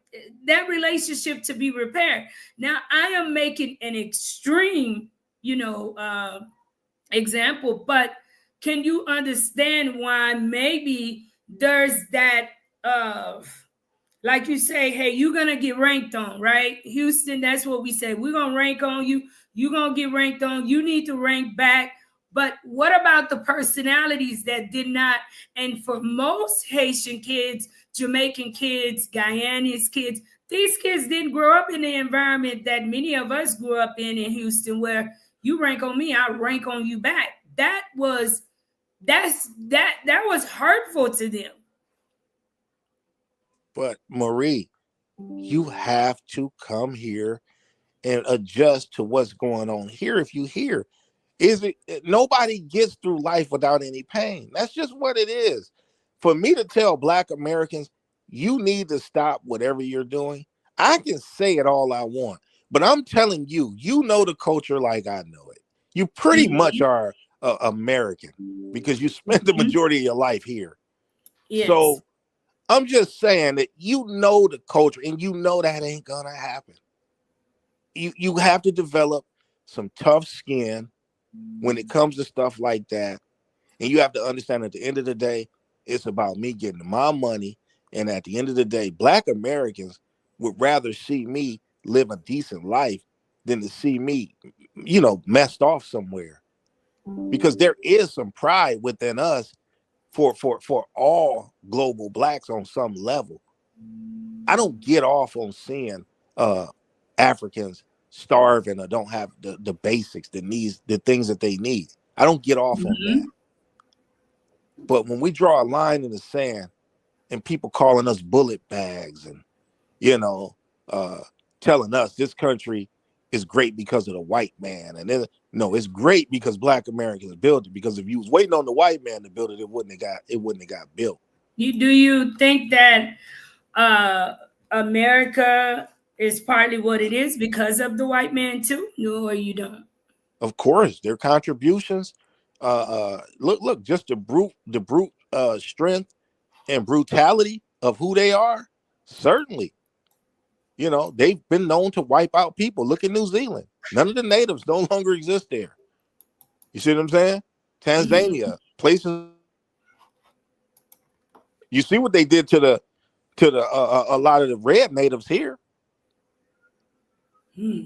that relationship to be repaired. Now, I am making an extreme, example, but can you understand why maybe there's that like you say, hey, you're gonna get ranked on, right? Houston, that's what we say. We're gonna rank on you, you're gonna get ranked on, you need to rank back. But what about the personalities that did not? And for most Haitian kids, Jamaican kids, Guyanese kids, these kids didn't grow up in the environment that many of us grew up in Houston, where you rank on me, I rank on you back. That was hurtful to them. But Marie, you have to come here and adjust to what's going on here. If you hear, nobody gets through life without any pain. That's just what it is. For me to tell Black Americans, you need to stop whatever you're doing, I can say it all I want, but I'm telling you, you know the culture like I know it. You pretty much are American because you spent the majority of your life here. Yes. So I'm just saying that you know the culture and you know that ain't gonna happen. You have to develop some tough skin when it comes to stuff like that. And you have to understand at the end of the day, it's about me getting my money. And at the end of the day, Black Americans would rather see me live a decent life than to see me, messed off somewhere. Because there is some pride within us for all global Blacks on some level. I don't get off on seeing Africans starving or don't have the basics, the needs, the things that they need. I don't get off on that. But when we draw a line in the sand and people calling us bullet bags and, telling us this country is great because of the white man. And then, no, it's great because Black Americans built it, because if you was waiting on the white man to build it, it wouldn't have got built. Do you think that America is partly what it is because of the white man too? No, or you don't? Of course, their contributions. Look, just the brute strength and brutality of who they are. Certainly, they've been known to wipe out people. Look at New Zealand. None of the natives no longer exist there. You see what I'm saying? Tanzania, places. You see what they did to the a lot of the red natives here.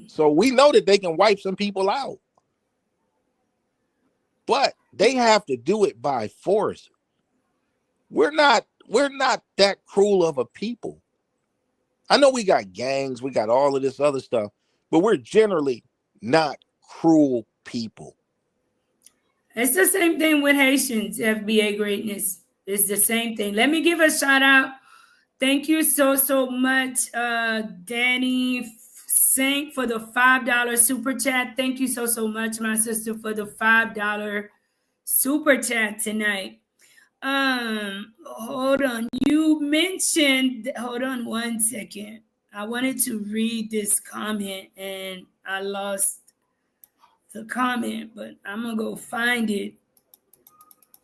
So we know that they can wipe some people out, but they have to do it by force. We're not that cruel of a people. I know we got gangs, we got all of this other stuff, but we're generally not cruel people. It's the same thing with Haitians, FBA greatness. It's the same thing. Let me give a shout out. Thank you so much, Danny Saint, for the $5 super chat. Thank you so much, my sister, for the $5 super chat tonight. Hold on. You mentioned, hold on one second. I wanted to read this comment and I lost the comment, but I'm gonna go find it.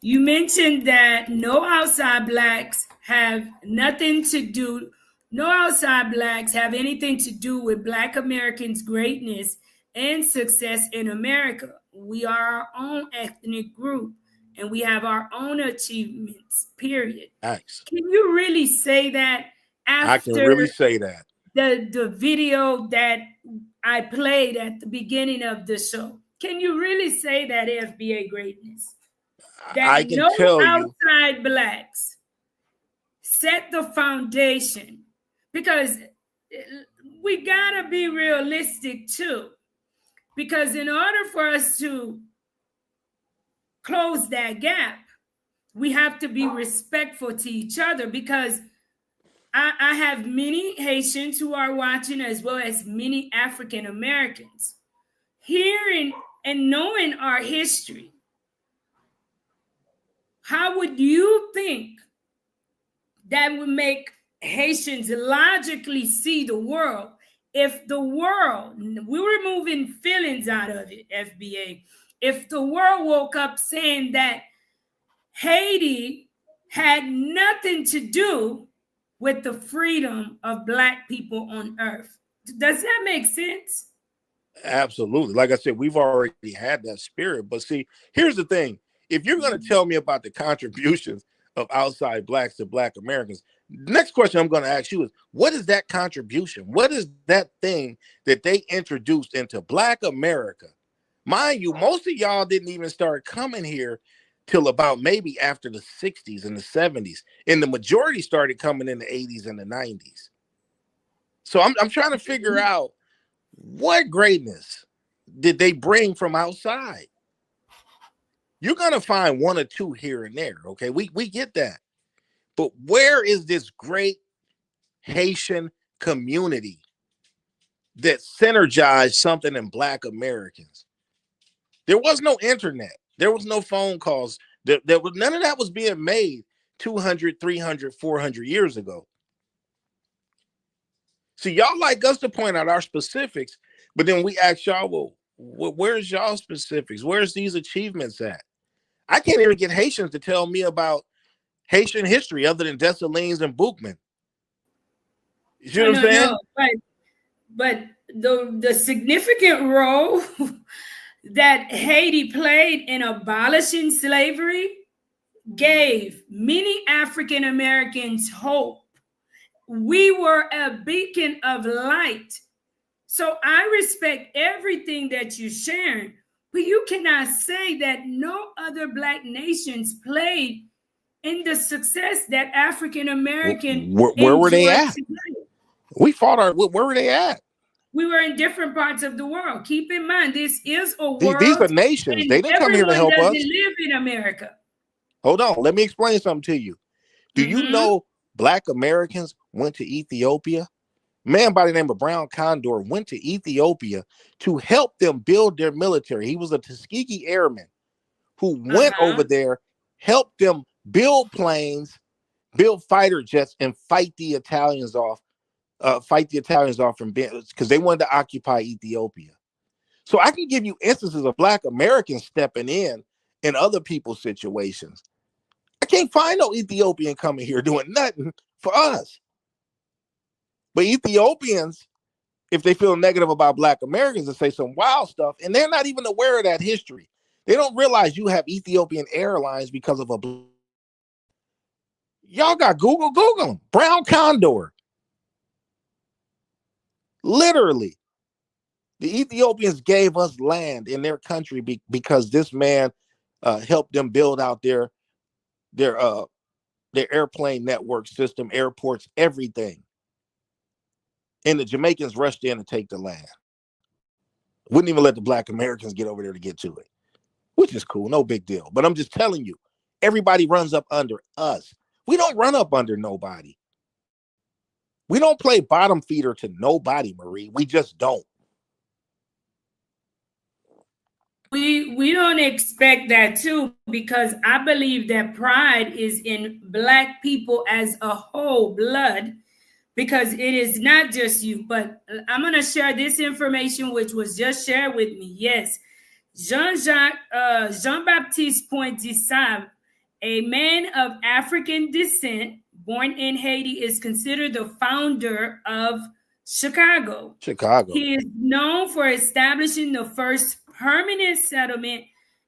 You mentioned that no outside blacks have anything to do with Black Americans' greatness and success in America. We are our own ethnic group and we have our own achievements, period. Thanks. Can you really say that after I can really say that. The video that I played at the beginning of the show? Can you really say that, FBA greatness? That I can no tell you outside blacks set the foundation, because we gotta be realistic too. Because in order for us to close that gap, we have to be respectful to each other. Because I have many Haitians who are watching, as well as many African Americans, hearing and knowing our history. How would you think that would make Haitians logically see the world if the world, we're removing feelings out of it, FBA, if the world woke up saying that Haiti had nothing to do with the freedom of Black people on earth? Does that make sense? Absolutely. Like I said, we've already had that spirit. But see, here's the thing. If you're going to tell me about the contributions of outside blacks to Black Americans, next question I'm going to ask you is, what is that contribution? What is that thing that they introduced into Black America? Mind you, most of y'all didn't even start coming here till about maybe after the 60s and the 70s. And the majority started coming in the 80s and the 90s. So I'm trying to figure out, what greatness did they bring from outside? You're going to find one or two here and there, okay? We get that. But where is this great Haitian community that synergized something in Black Americans? There was no internet. There was no phone calls. None of that was being made 200, 300, 400 years ago. See, y'all like us to point out our specifics, but then we ask y'all, well, where's y'all specifics? Where's these achievements at? I can't even get Haitians to tell me about Haitian history other than Dessalines and Boukman. You see what I'm saying? No, but the significant role that Haiti played in abolishing slavery gave many African Americans hope. We were a beacon of light. So I respect everything that you're sharing, but you cannot say that no other Black nations played in the success that African American. Where were they at? We fought where were they at? We were in different parts of the world. Keep in mind, this is a world. These are nations. They didn't come here to help us. Live in America. Hold on. Let me explain something to you. Do you know Black Americans went to Ethiopia? A man by the name of Brown Condor went to Ethiopia to help them build their military. He was a Tuskegee airman who went over there, helped them build planes, build fighter jets, and fight the Italians off. From because they wanted to occupy Ethiopia. So I can give you instances of Black Americans stepping in other people's situations. I can't find no Ethiopian coming here doing nothing for us. But Ethiopians, if they feel negative about Black Americans, and say some wild stuff, and they're not even aware of that history. They don't realize you have Ethiopian Airlines because of y'all got Google them. Brown Condor. Literally, the Ethiopians gave us land in their country because this man helped them build out their airplane network system, airports, everything. And the Jamaicans rushed in to take the land. Wouldn't even let the Black Americans get over there to get to it, which is cool. No big deal. But I'm just telling you, everybody runs up under us. We don't run up under nobody. We don't play bottom feeder to nobody, Marie. We just don't. We don't expect that too, because I believe that pride is in Black people as a whole blood, because it is not just you. But I'm going to share this information, which was just shared with me. Yes, Jean-Baptiste Point Dessalines, a man of African descent born in Haiti, is considered the founder of Chicago. He is known for establishing the first permanent settlement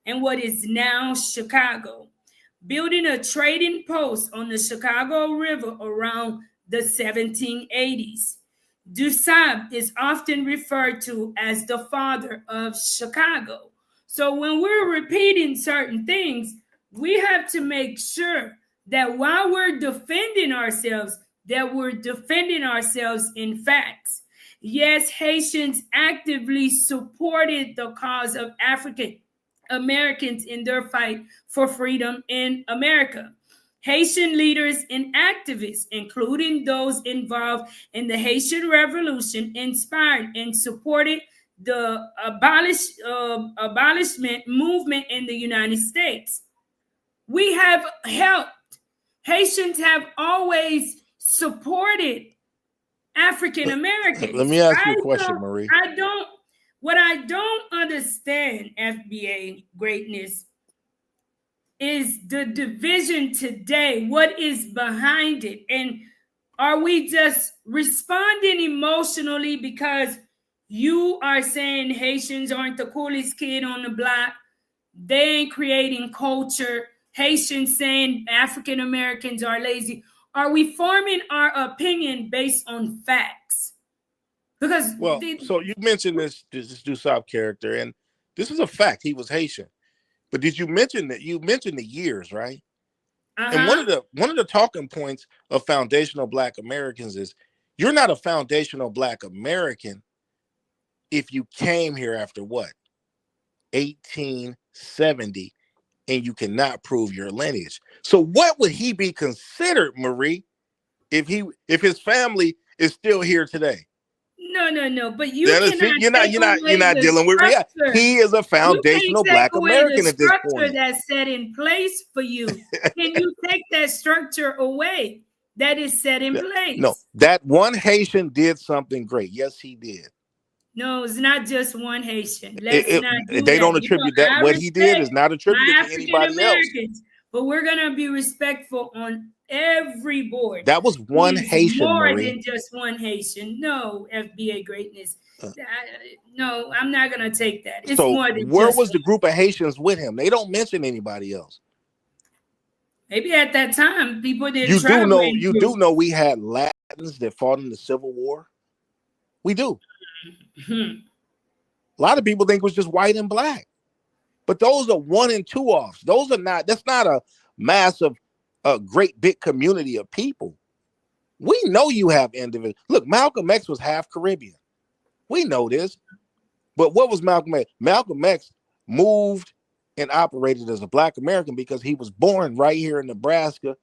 in what is now Chicago, building a trading post on the Chicago River around the 1780s. Dessalines is often referred to as the father of Chicago. So when we're repeating certain things, we have to make sure that while we're defending ourselves, that we're defending ourselves in facts. Yes, Haitians actively supported the cause of African Americans in their fight for freedom in America. Haitian leaders and activists, including those involved in the Haitian Revolution, inspired and supported the abolishment movement in the United States. We have helped. Haitians have always supported African Americans. Let me ask you a question, Marie. What I don't understand, FBA greatness, is the division today. What is behind it? And are we just responding emotionally because you are saying Haitians aren't the coolest kid on the block? They ain't creating culture. Haitians saying African Americans are lazy. Are we forming our opinion based on facts? Because so you mentioned this Dessalines character, and this is a fact. He was Haitian. But did you mention that you mentioned the years, right? And one of the talking points of foundational Black Americans is you're not a foundational Black American if you came here after what? 1870, and you cannot prove your lineage. So what would he be considered, Marie, if his family is still here today? No. But you're not dealing with reality. He is a foundational Black American at this point. That's set in place for you. Can you take that structure away that is set in place? No, that one Haitian did something great. Yes, he did. No, it's not just one Haitian. They don't attribute that. What he did is not attributed to anybody else. But we're gonna be respectful on every board. That was one Haitian, more Marie. than just one Haitian. No, FBA greatness. No, I'm not gonna take that. It's so more than where was the group of Haitians with him? They don't mention anybody else. Maybe at that time people didn't. You do know we had Latins that fought in the Civil War. We do. A lot of people think it was just white and black, but those are 1 and 2 offs. That's not a massive, great big community of people. We know you have individuals. Look, Malcolm X was half Caribbean. We know this, but what was Malcolm X? Malcolm X moved and operated as a Black American because he was born right here in Nebraska,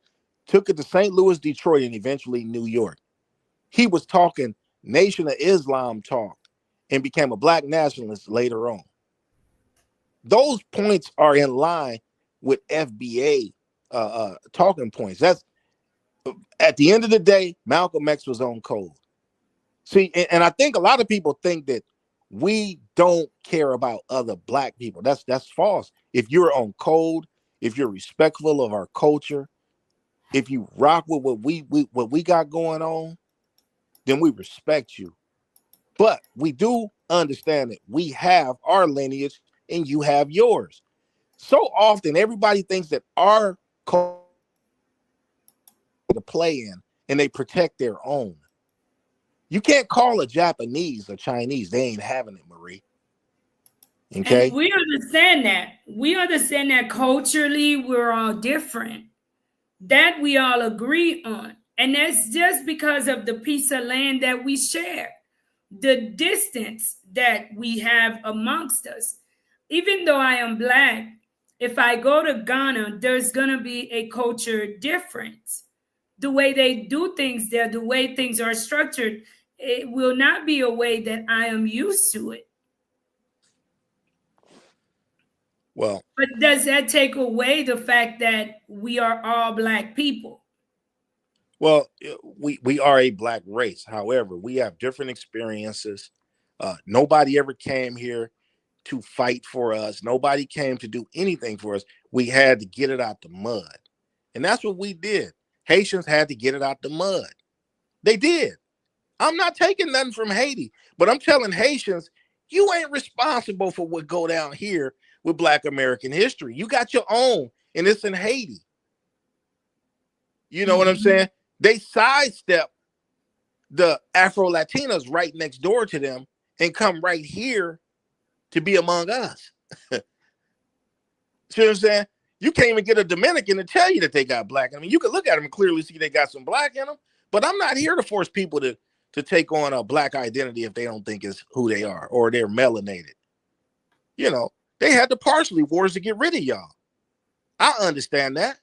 took it to St. Louis, Detroit, and eventually New York. He was talking Nation of Islam talk and became a Black nationalist later on. Those points are in line with FBA talking points. That's at the end of the day, Malcolm X was on code. See, and I think a lot of people think that we don't care about other Black people. That's false. If you're on code, if you're respectful of our culture, if you rock with what we got going on, then we respect you. But we do understand that we have our lineage and you have yours. So often everybody thinks that our culture to play in and they protect their own. You can't call a Japanese or Chinese. They ain't having it, Marie. Okay. And we understand that. We understand that culturally we're all different. That we all agree on. And that's just because of the piece of land that we share. the distance that we have amongst us. Even though I am Black, if I go to Ghana, there's going to be a culture difference. The way they do things there, the way things are structured, it will not be a way that I am used to it. Well, but does that take away the fact that we are all Black people? Well, we are a Black race. However, we have different experiences. Nobody ever came here to fight for us. Nobody came to do anything for us. We had to get it out the mud. And that's what we did. Haitians had to get it out the mud. They did. I'm not taking nothing from Haiti, but I'm telling Haitians, you ain't responsible for what go down here with Black American history. You got your own, and it's in Haiti. You know what I'm saying? They sidestep the Afro-Latinos right next door to them and come right here to be among us. See what I'm saying? You can't even get a Dominican to tell you that they got Black. I mean, you can look at them and clearly see they got some Black in them, but I'm not here to force people to take on a Black identity if they don't think it's who they are or they're melanated. You know, they had the parsley wars to get rid of y'all. I understand that.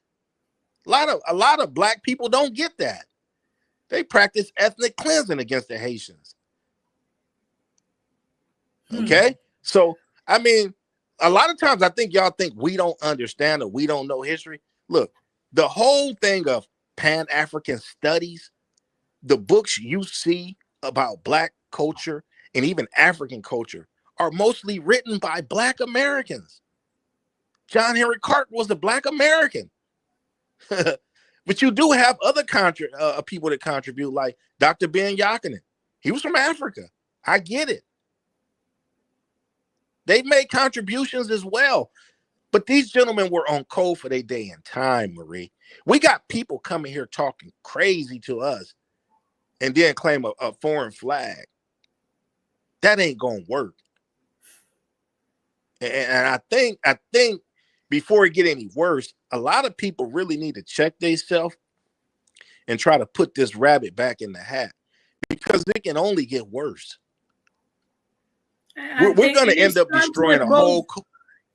A lot of Black people don't get that. They practice ethnic cleansing against the Haitians. Okay? So, I mean, a lot of times I think y'all think we don't understand or we don't know history. Look, the whole thing of Pan-African studies, the books you see about Black culture and even African culture are mostly written by Black Americans. John Henry Clark was a Black American. But you do have other people that contribute, like Dr. Ben Yakinen. He was from Africa. I get it. They made contributions as well. But these gentlemen were on code for their day and time, Marie. We got people coming here talking crazy to us and then claim a foreign flag. That ain't gonna work. And I think before it get any worse, a lot of people really need to check themselves and try to put this rabbit back in the hat, because it can only get worse. We're going to end up destroying a whole.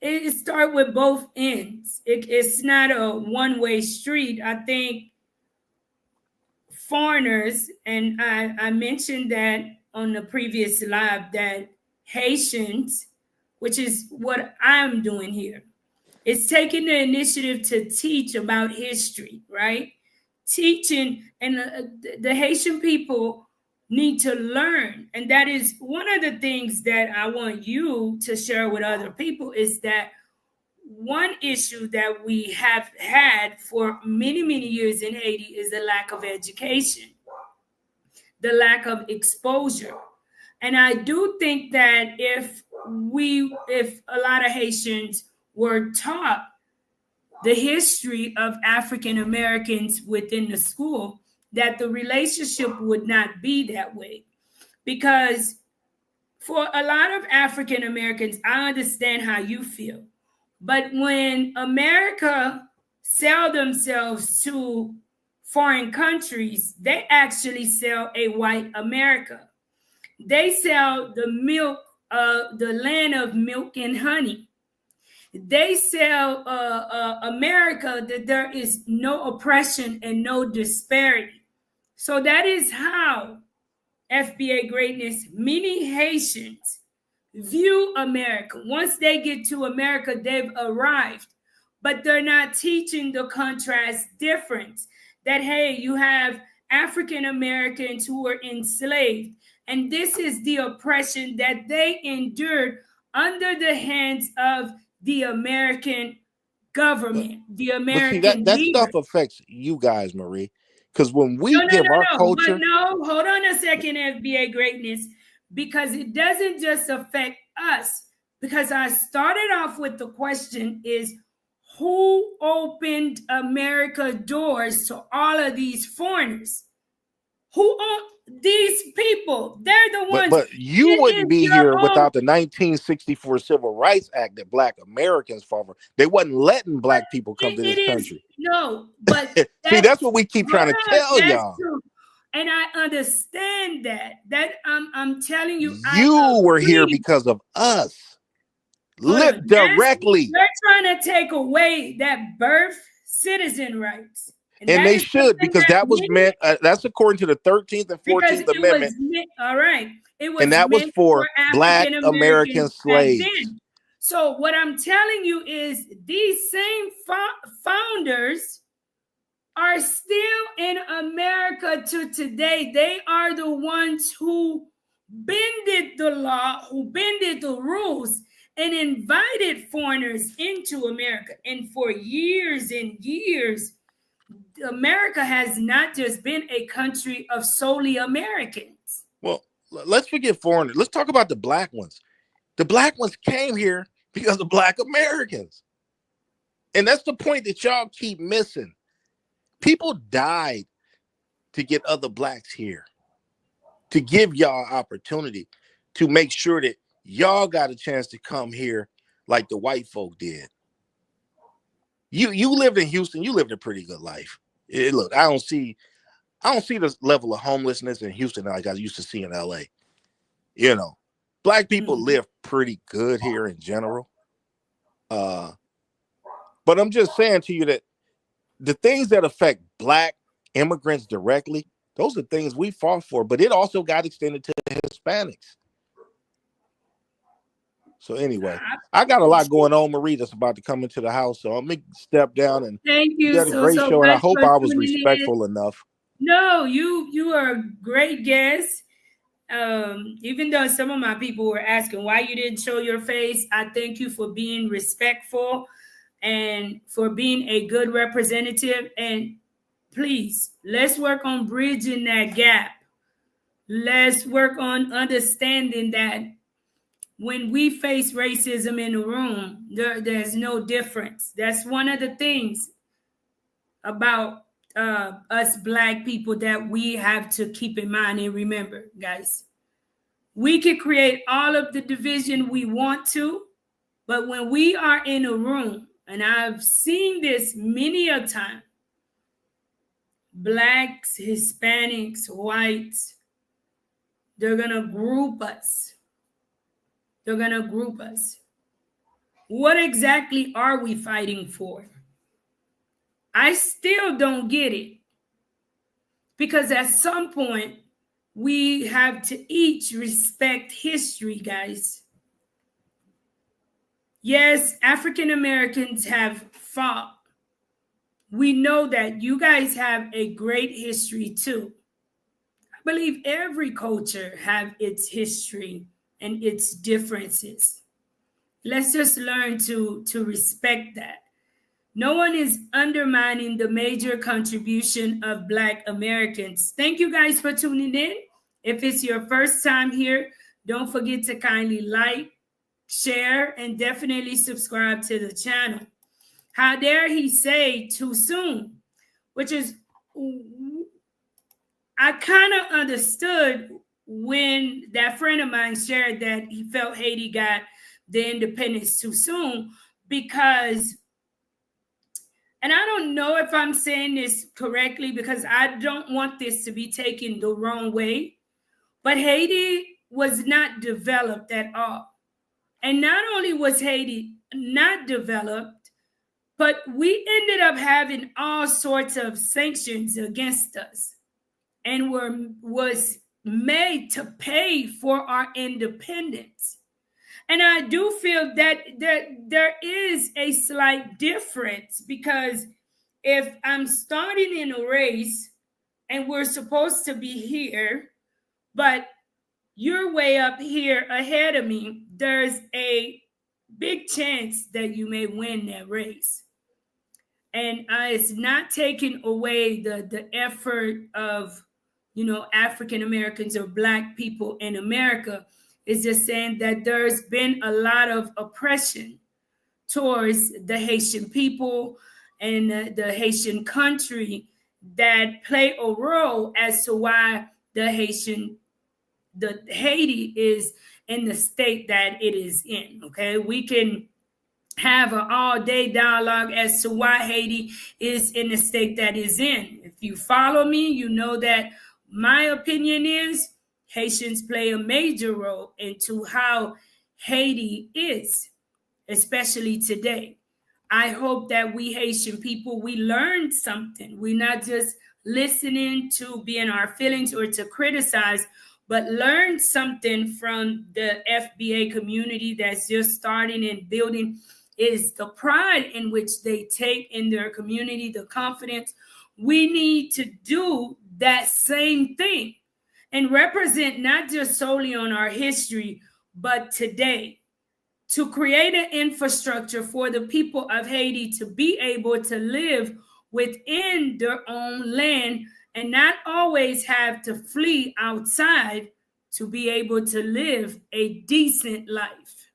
It starts with both ends. It's not a one-way street. I think foreigners, and I mentioned that on the previous live, that Haitians, which is what I'm doing here, it's taking the initiative to teach about history, right? Teaching, and the Haitian people need to learn. And that is one of the things that I want you to share with other people, is that one issue that we have had for many, many years in Haiti is the lack of education, the lack of exposure. And I do think that if a lot of Haitians were taught the history of African Americans within the school, that the relationship would not be that way. Because for a lot of African Americans, I understand how you feel. But when America sell themselves to foreign countries, they actually sell a white America. They sell the milk, the land of milk and honey. They sell America that there is no oppression and no disparity. So that is how FBA Greatness, many Haitians view America. Once they get to America, they've arrived, but they're not teaching the contrast difference that, hey, you have African Americans who were enslaved, and this is the oppression that they endured under the hands of the American government, the American that stuff affects you guys, Marie. Because when we give our culture... But no, hold on a second, FBA Greatness, because it doesn't just affect us. Because I started off with the question is, who opened America doors to all of these foreigners? Who these people? They're the ones. But you wouldn't be here without the 1964 Civil Rights Act that Black Americans fought for. They wasn't letting Black people come to this country. No, but see, that's what we keep trying to tell y'all. True. And I understand that. I'm telling you, You were here agree. because of us. Hold on. Directly. They're trying to take away that birth citizen rights. And they should, because that was meant, that's according to the 13th and 14th Amendment. All right. It was and that was for Black American slaves. So what I'm telling you is these same founders are still in America to today. They are the ones who bended the law, who bended the rules, and invited foreigners into America. And for years and years, America has not just been a country of solely Americans. Well, let's forget foreigners. Let's talk about the Black ones. The Black ones came here because of Black Americans. And that's the point that y'all keep missing. People died to get other Blacks here, to give y'all opportunity, to make sure that y'all got a chance to come here like the white folk did. You lived in Houston. You lived a pretty good life. Look, I don't see this level of homelessness in Houston like I used to see in LA. You know, Black people live pretty good here in general. But I'm just saying to you that the things that affect Black immigrants directly, those are things we fought for, but it also got extended to the Hispanics. So anyway, I got a lot going on, Marie, that's about to come into the house. So I'm going to step down, and thank you. You did a great show, and I hope I was respectful enough. No, you are a great guest. Even though some of my people were asking why you didn't show your face, I thank you for being respectful and for being a good representative. And please, let's work on bridging that gap. Let's work on understanding that when we face racism in a room, there's no difference. That's one of the things about us Black people that we have to keep in mind and remember, guys. We can create all of the division we want to, but when we are in a room, and I've seen this many a time, Blacks, Hispanics, whites, they're going to group us. They're going to group us. What exactly are we fighting for? I still don't get it. Because at some point, we have to each respect history, guys. Yes, African Americans have fought. We know that you guys have a great history too. I believe every culture have its history and its differences. Let's just learn to respect that. No one is undermining the major contribution of Black Americans. Thank you guys for tuning in. If it's your first time here, don't forget to kindly like, share, and definitely subscribe to the channel. How dare he say too soon? Which is, I kind of understood when that friend of mine shared that he felt Haiti got the independence too soon because, and I don't know if I'm saying this correctly because I don't want this to be taken the wrong way, but Haiti was not developed at all. And not only was Haiti not developed, but we ended up having all sorts of sanctions against us and was made to pay for our independence. And I do feel that there is a slight difference because if I'm starting in a race and we're supposed to be here, but you're way up here ahead of me, there's a big chance that you may win that race. And it's not taking away the effort of, African Americans or Black people in America. It's just saying that there's been a lot of oppression towards the Haitian people and the Haitian country that play a role as to why the Haiti is in the state that it is in. Okay, we can have an all-day dialogue as to why Haiti is in the state that is in. If you follow me, you know that My opinion is Haitians play a major role into how Haiti is, especially today. I hope that we Haitian people, we learned something. We're not just listening to be in our feelings or to criticize, but learn something from the FBA community that's just starting and building is the pride in which they take in their community, the confidence. We need to do that same thing and represent not just solely on our history, but today, to create an infrastructure for the people of Haiti to be able to live within their own land and not always have to flee outside to be able to live a decent life.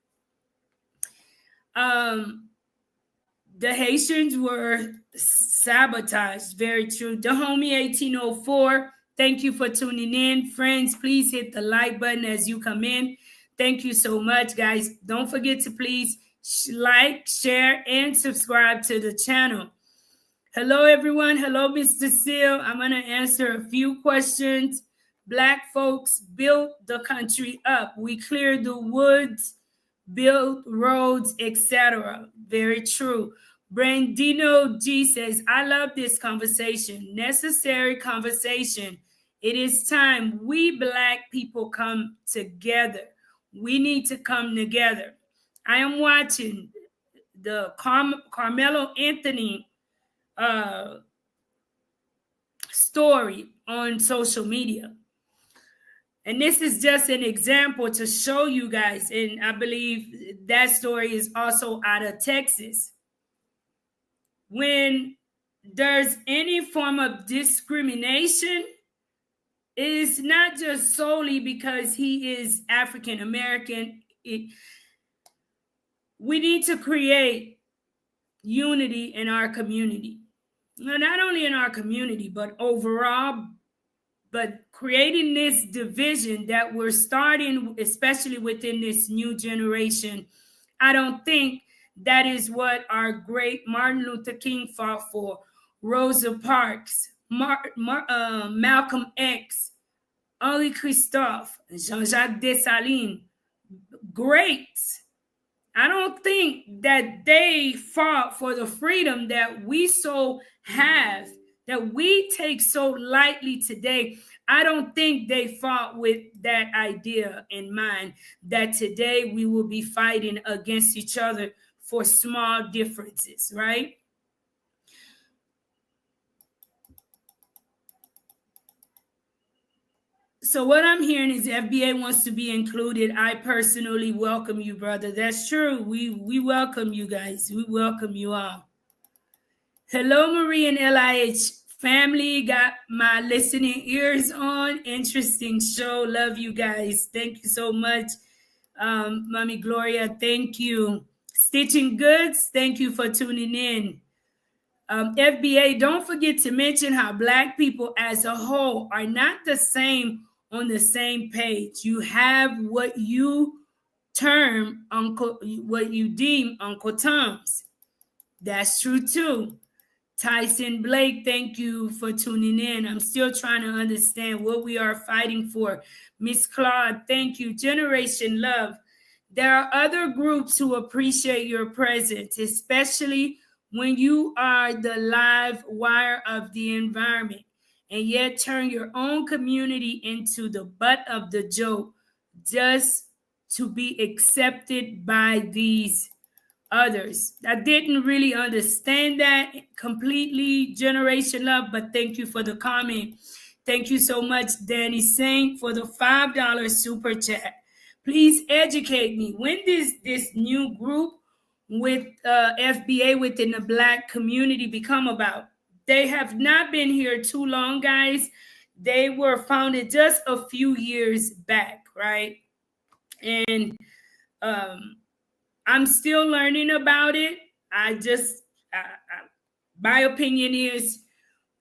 The Haitians were sabotaged, very true. The homie 1804, thank you for tuning in. Friends, please hit the like button as you come in. Thank you so much, guys. Don't forget to please like, share, and subscribe to the channel. Hello, everyone. Hello, Mr. Seal. I'm going to answer a few questions. Black folks built the country up. We cleared the woods, built roads, etc. Very true. Brandino G says, I love this conversation. Necessary conversation. It is time we Black people come together. We need to come together. I am watching the Carmelo Anthony story on social media. And this is just an example to show you guys. And I believe that story is also out of Texas. When there's any form of discrimination, it is not just solely because he is African American. We need to create unity in our community. Not only in our community, but overall. But creating this division that we're starting, especially within this new generation, I don't think that is what our great Martin Luther King fought for. Rosa Parks, Malcolm X, Henri Christophe, Jean-Jacques Dessalines, great. I don't think that they fought for the freedom that we so have, that we take so lightly today. I don't think they fought with that idea in mind, that today we will be fighting against each other for small differences, right? So what I'm hearing is FBA wants to be included. I personally welcome you, brother. That's true. We welcome you guys. We welcome you all. Hello, Marie and LIH family. Got my listening ears on. Interesting show. Love you guys. Thank you so much. Mommy Gloria, thank you. Stitching Goods, thank you for tuning in. FBA, don't forget to mention how Black people as a whole are not the same on the same page. You have what you term what you deem Uncle Tom's. That's true too. Tyson Blake, thank you for tuning in. I'm still trying to understand what we are fighting for. Miss Claude, thank you. Generation Love. There are other groups who appreciate your presence, especially when you are the live wire of the environment, and yet turn your own community into the butt of the joke just to be accepted by these others. I didn't really understand that completely, Generation Love, but thank you for the comment. Thank you so much, Danny Singh, for the $5 super chat. Please educate me. When does this new group with FBA within the Black community become about? They have not been here too long, guys. They were founded just a few years back, right? And I'm still learning about it. My opinion is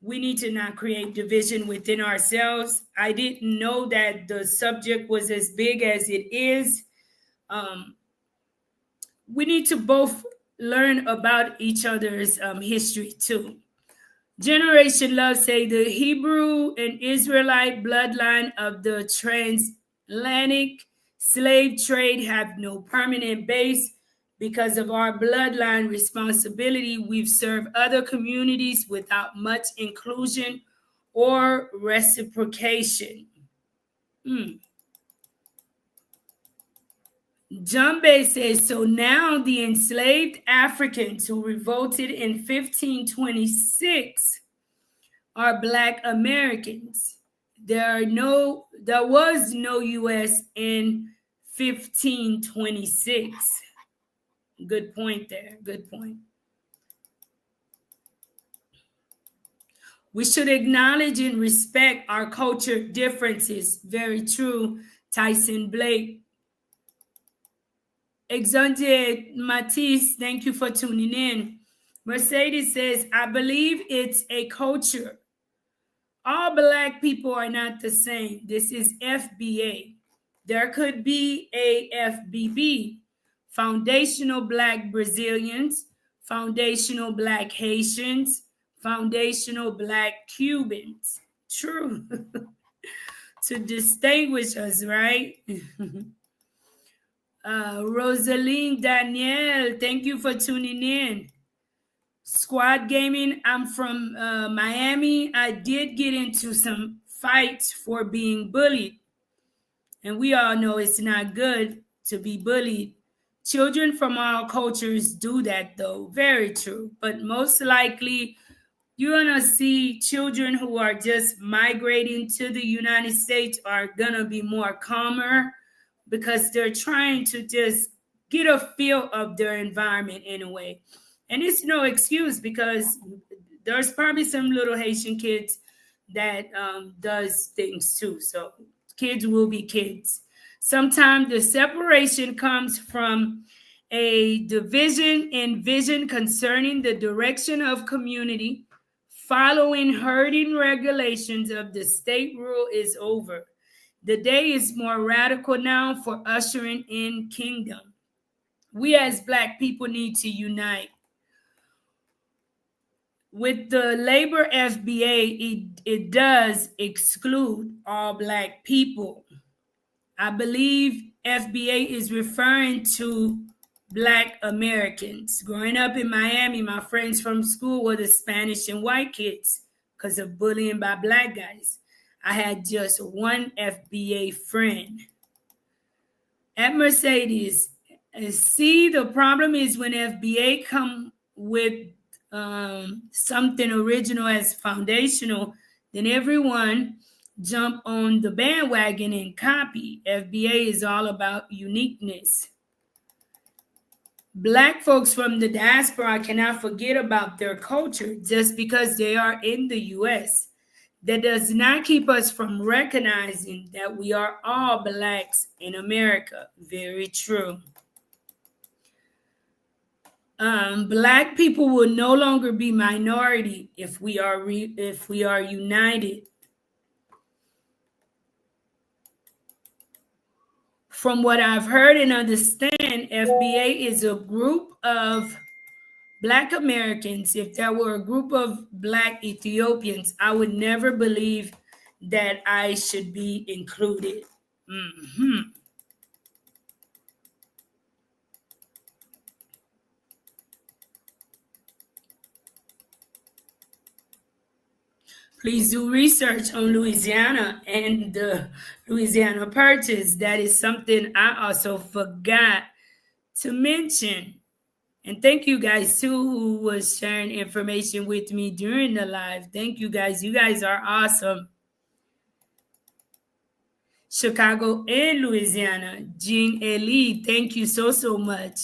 we need to not create division within ourselves. I didn't know that the subject was as big as it is. We need to both learn about each other's history too. Generation Love say the Hebrew and Israelite bloodline of the transatlantic slave trade have no permanent base. Because of our bloodline responsibility, we've served other communities without much inclusion or reciprocation. Jumbe says, so now the enslaved Africans who revolted in 1526 are Black Americans. There was no U.S. in 1526. Good point there. Good point. We should acknowledge and respect our culture differences. Very true, Tyson Blake. Exante Matisse, thank you for tuning in. Mercedes says, I believe it's a culture. All Black people are not the same. This is FBA. There could be a FBB, foundational Black Brazilians, foundational Black Haitians, foundational Black Cubans. True. To distinguish us, right? Rosaline Danielle, thank you for tuning in. Squad Gaming, I'm from Miami. I did get into some fights for being bullied. And we all know it's not good to be bullied. Children from all cultures do that, though. Very true. But most likely, you're going to see children who are just migrating to the United States are going to be more calmer because they're trying to just get a feel of their environment in a way. And it's no excuse because there's probably some little Haitian kids that does things too. So kids will be kids. Sometimes the separation comes from a division in vision concerning the direction of community. Following herding regulations of the state rule is over. The day is more radical now for ushering in kingdom. We as Black people need to unite. With the labor FBA, it does exclude all Black people. I believe FBA is referring to Black Americans. Growing up in Miami, my friends from school were the Spanish and white kids because of bullying by Black guys. I had just one FBA friend. At Mercedes, see, the problem is when FBA come with something original as foundational, then everyone jump on the bandwagon and copy. FBA is all about uniqueness. Black folks from the diaspora cannot forget about their culture just because they are in the U.S. That does not keep us from recognizing that we are all Blacks in America. Very true. Black people will no longer be minority if we are united. From what I've heard and understand, FBA is a group of Black Americans. If there were a group of Black Ethiopians, I would never believe that I should be included. Please do research on Louisiana and the Louisiana Purchase. That is something I also forgot to mention. And thank you guys too who was sharing information with me during the live. Thank you guys. You guys are awesome. Chicago and Louisiana. Jean Elie, thank you so much.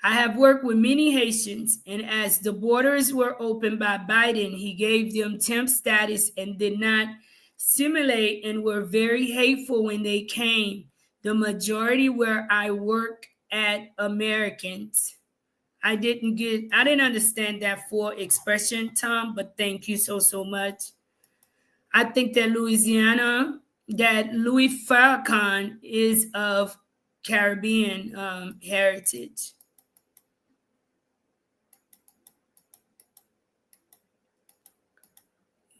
I have worked with many Haitians, and as the borders were opened by Biden, he gave them temp status and did not assimilate and were very hateful when they came. The majority where I work at Americans. I didn't understand that full expression, Tom, but thank you so much. I think that Louis Farrakhan is of Caribbean heritage.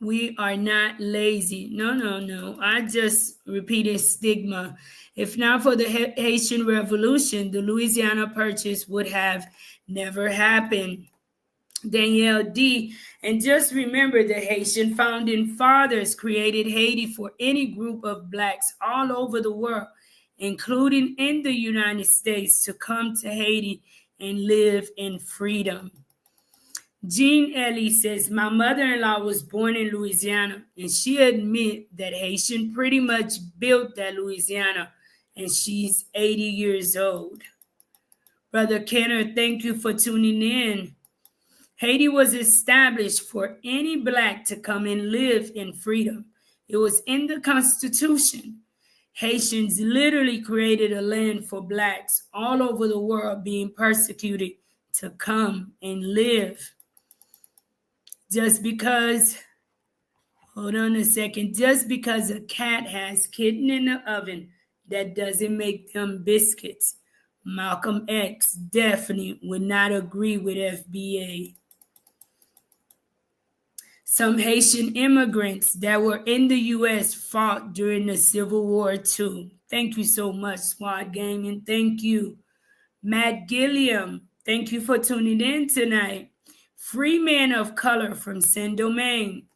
We are not lazy. No. I just repeated stigma. If not for the Haitian Revolution, the Louisiana Purchase would have never happened. Danielle D. And just remember, the Haitian founding fathers created Haiti for any group of Blacks all over the world, including in the United States, to come to Haiti and live in freedom. Jean Ellie says, my mother-in-law was born in Louisiana, and she admit that Haitian pretty much built that Louisiana, and she's 80 years old. Brother Kenner, thank you for tuning in. Haiti was established for any Black to come and live in freedom. It was in the Constitution. Haitians literally created a land for Blacks all over the world being persecuted to come and live. Just because a cat has kitten in the oven, that doesn't make them biscuits. Malcolm X definitely would not agree with FBA. Some Haitian immigrants that were in the U.S. fought during the Civil War too. Thank you so much, Squad Gaming. Thank you. Matt Gilliam, thank you for tuning in tonight. Free men of color from Saint-Domingue,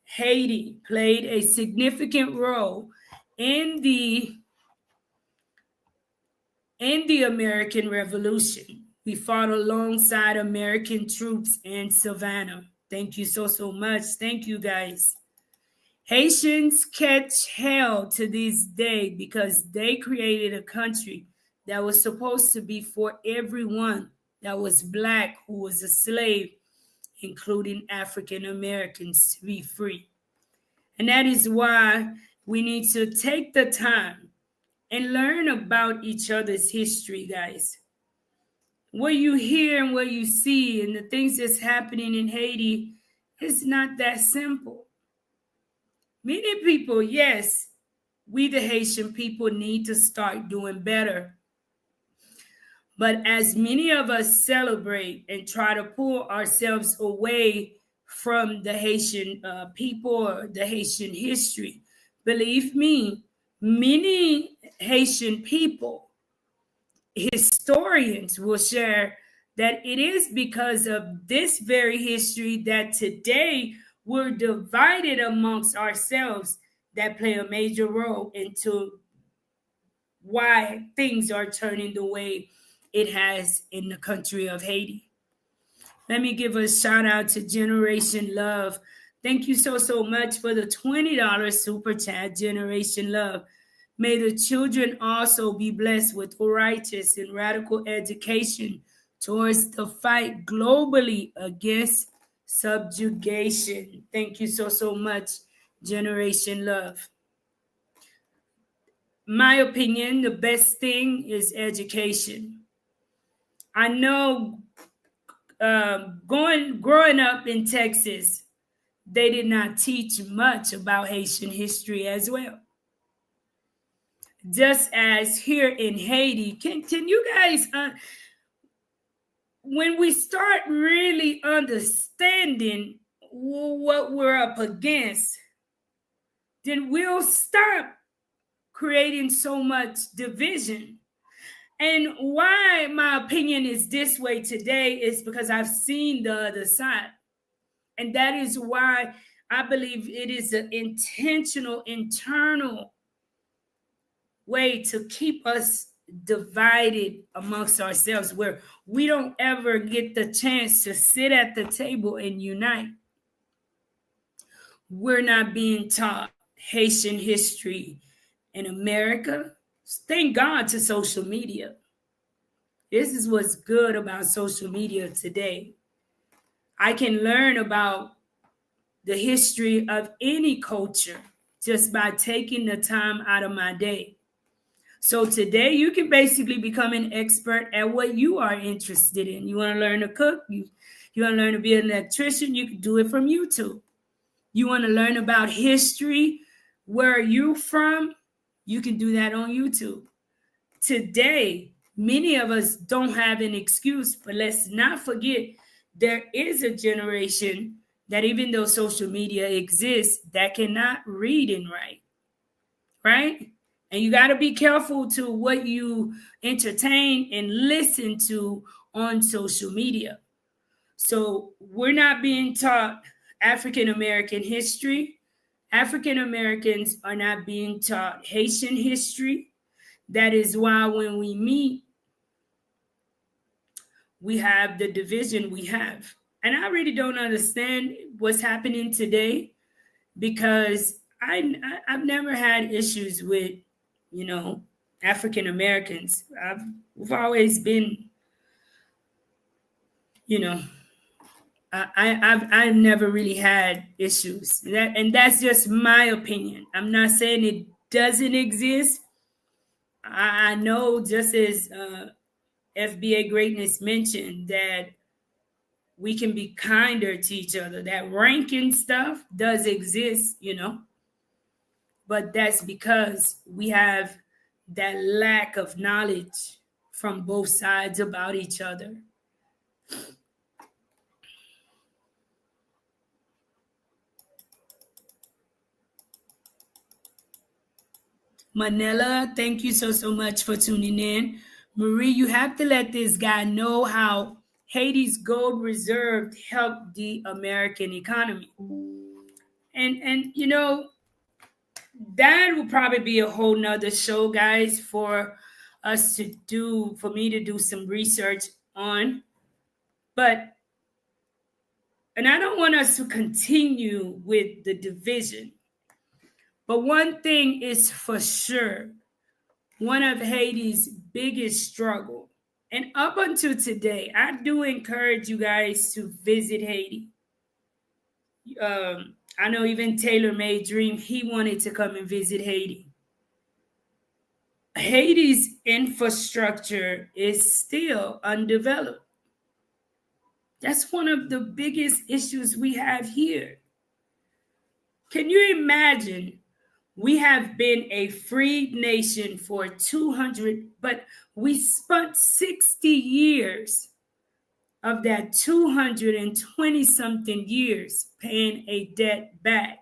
Haiti, played a significant role in the American Revolution. We fought alongside American troops in Savannah. Thank you so much. Thank you, guys. Haitians catch hell to this day because they created a country that was supposed to be for everyone that was Black who was a slave, including African Americans, to be free. And that is why we need to take the time and learn about each other's history, guys. What you hear and what you see and the things that's happening in Haiti, it's not that simple. Many people, yes, we the Haitian people need to start doing better. But as many of us celebrate and try to pull ourselves away from the Haitian people or the Haitian history, believe me, many Haitian people, historians will share that it is because of this very history that today we're divided amongst ourselves that play a major role into why things are turning the way it has in the country of Haiti. Let me give a shout out to Generation Love. Thank you so much for the $20 super chat, Generation Love. May the children also be blessed with righteous and radical education towards the fight globally against subjugation. Thank you so much, Generation Love. My opinion, the best thing is education. I know growing up in Texas, they did not teach much about Haitian history as well. Just as here in Haiti, can you guys, when we start really understanding what we're up against, then we'll stop creating so much division. And why my opinion is this way today is because I've seen the other side. And that is why I believe it is an intentional, internal way to keep us divided amongst ourselves, where we don't ever get the chance to sit at the table and unite. We're not being taught Haitian history in America. Thank God to social media. This is what's good about social media today. I can learn about the history of any culture just by taking the time out of my day. So today you can basically become an expert at what you are interested in. You want to learn to cook? You want to learn to be an electrician? You can do it from YouTube. You want to learn about history, where you're from? You can do that on YouTube. Today, many of us don't have an excuse, but let's not forget there is a generation that even though social media exists, that cannot read and write, right? And you got to be careful to what you entertain and listen to on social media. So we're not being taught African American history. African Americans are not being taught Haitian history. That is why when we meet, we have the division we have. And I really don't understand what's happening today, because I've never had issues with, African Americans. We've always been, you know, I've never really had issues, and that's just my opinion. I'm not saying it doesn't exist. I know, just as FBA Greatness mentioned, that we can be kinder to each other. That ranking stuff does exist, but that's because we have that lack of knowledge from both sides about each other. Manila, thank you so much for tuning in. Marie, you have to let this guy know how Haiti's gold reserve helped the American economy. And that will probably be a whole nother show, guys, for me to do some research on. And I don't want us to continue with the division. But one thing is for sure, one of Haiti's biggest struggle, and up until today, I do encourage you guys to visit Haiti. I know even Taylor Made Dream, he wanted to come and visit Haiti. Haiti's infrastructure is still undeveloped. That's one of the biggest issues we have here. Can you imagine? We have been a free nation for 200, but we spent 60 years of that 220 something years paying a debt back,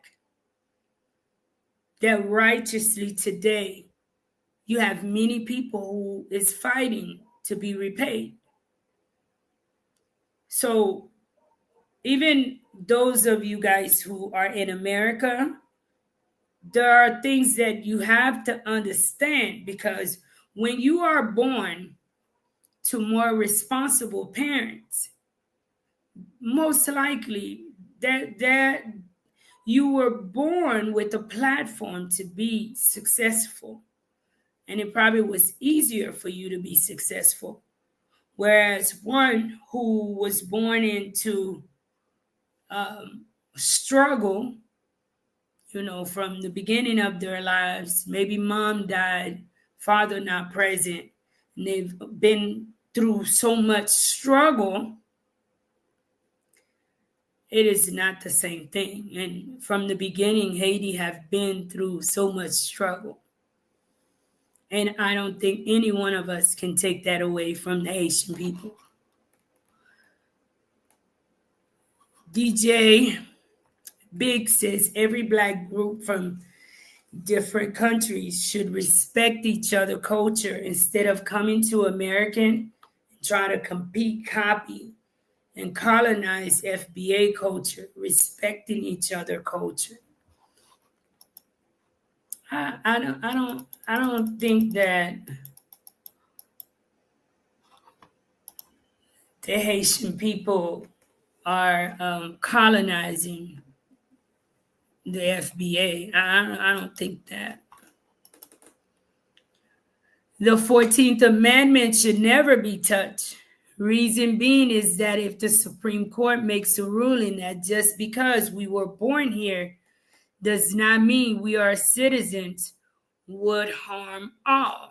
that righteously today you have many people who is fighting to be repaid. So even those of you guys who are in America, there are things that you have to understand, because when you are born to more responsible parents, most likely that you were born with a platform to be successful, and it probably was easier for you to be successful. Whereas one who was born into struggle, from the beginning of their lives, maybe mom died, father not present, and they've been through so much struggle, it is not the same thing. And from the beginning, Haiti have been through so much struggle. And I don't think any one of us can take that away from the Haitian people. DJ Big says every Black group from different countries should respect each other culture instead of coming to American and try to compete, copy, and colonize FBA culture, respecting each other culture. I don't think that the Haitian people are colonizing the FBA. I don't think that. The 14th Amendment should never be touched. Reason being is that if the Supreme Court makes a ruling that just because we were born here does not mean we are citizens, would harm all.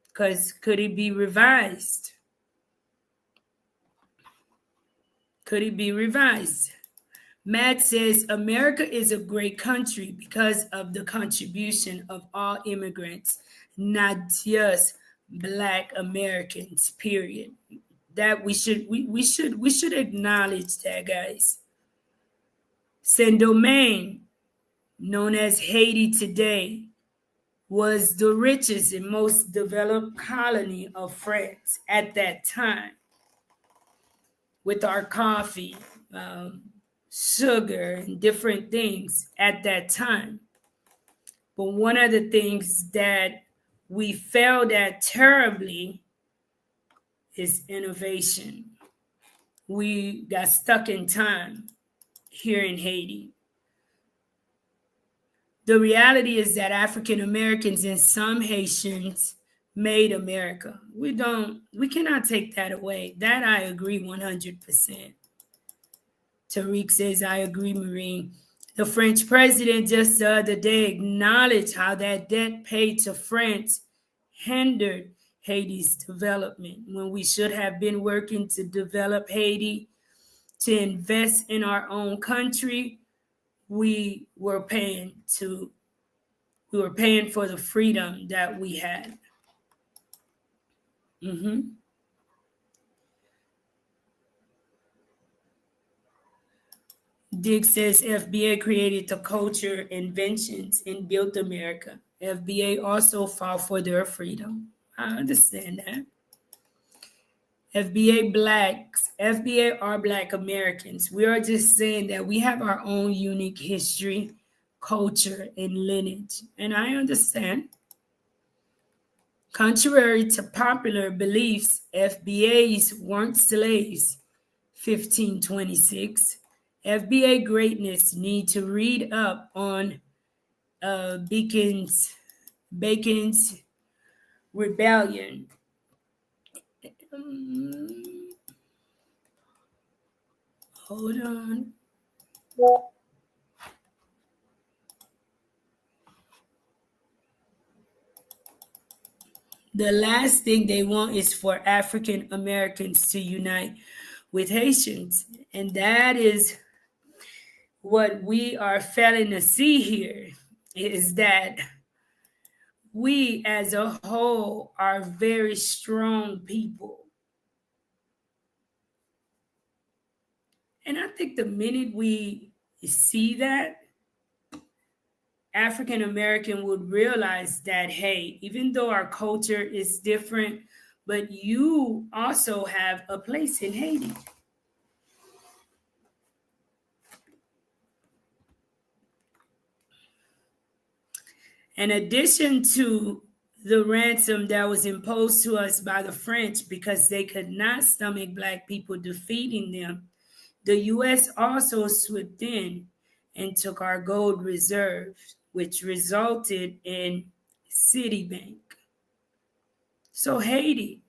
Because could it be revised? Could it be revised? Matt says America is a great country because of the contribution of all immigrants, not just Black Americans, period. That we should acknowledge that, guys. Saint-Domingue, known as Haiti today, was the richest and most developed colony of France at that time, with our coffee, sugar, and different things at that time. But one of the things that we failed at terribly is innovation. We got stuck in time here in Haiti. The reality is that African Americans and some Haitians made America. We cannot take that away. That I agree 100%. Tariq says, I agree, Marie. The French president just the other day acknowledged how that debt paid to France hindered Haiti's development when we should have been working to develop Haiti, to invest in our own country. We were paying for the freedom that we had. Dick says FBA created the culture, inventions, and built America. FBA also fought for their freedom. I understand that. FBA are Black Americans. We are just saying that we have our own unique history, culture, and lineage. And I understand. Contrary to popular beliefs, FBAs weren't slaves. 1526. FBA greatness need to read up on Bacon's rebellion. Hold on. The last thing they want is for African Americans to unite with Haitians. And that is what we are failing to see here, is that we as a whole are very strong people. And I think the minute we see that, African American would realize that, hey, even though our culture is different, but you also have a place in Haiti. In addition to the ransom that was imposed to us by the French because they could not stomach Black people defeating them, the U.S. also swooped in and took our gold reserves, which resulted in Citibank. So Haiti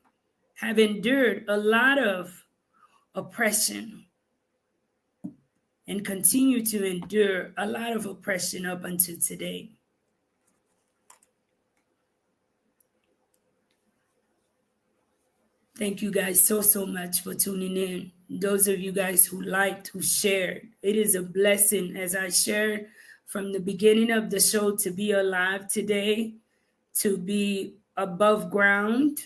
have endured a lot of oppression and continue to endure a lot of oppression up until today. Thank you guys so much for tuning in. Those of you guys who liked, who shared, it is a blessing, as I shared from the beginning of the show, to be alive today, to be above ground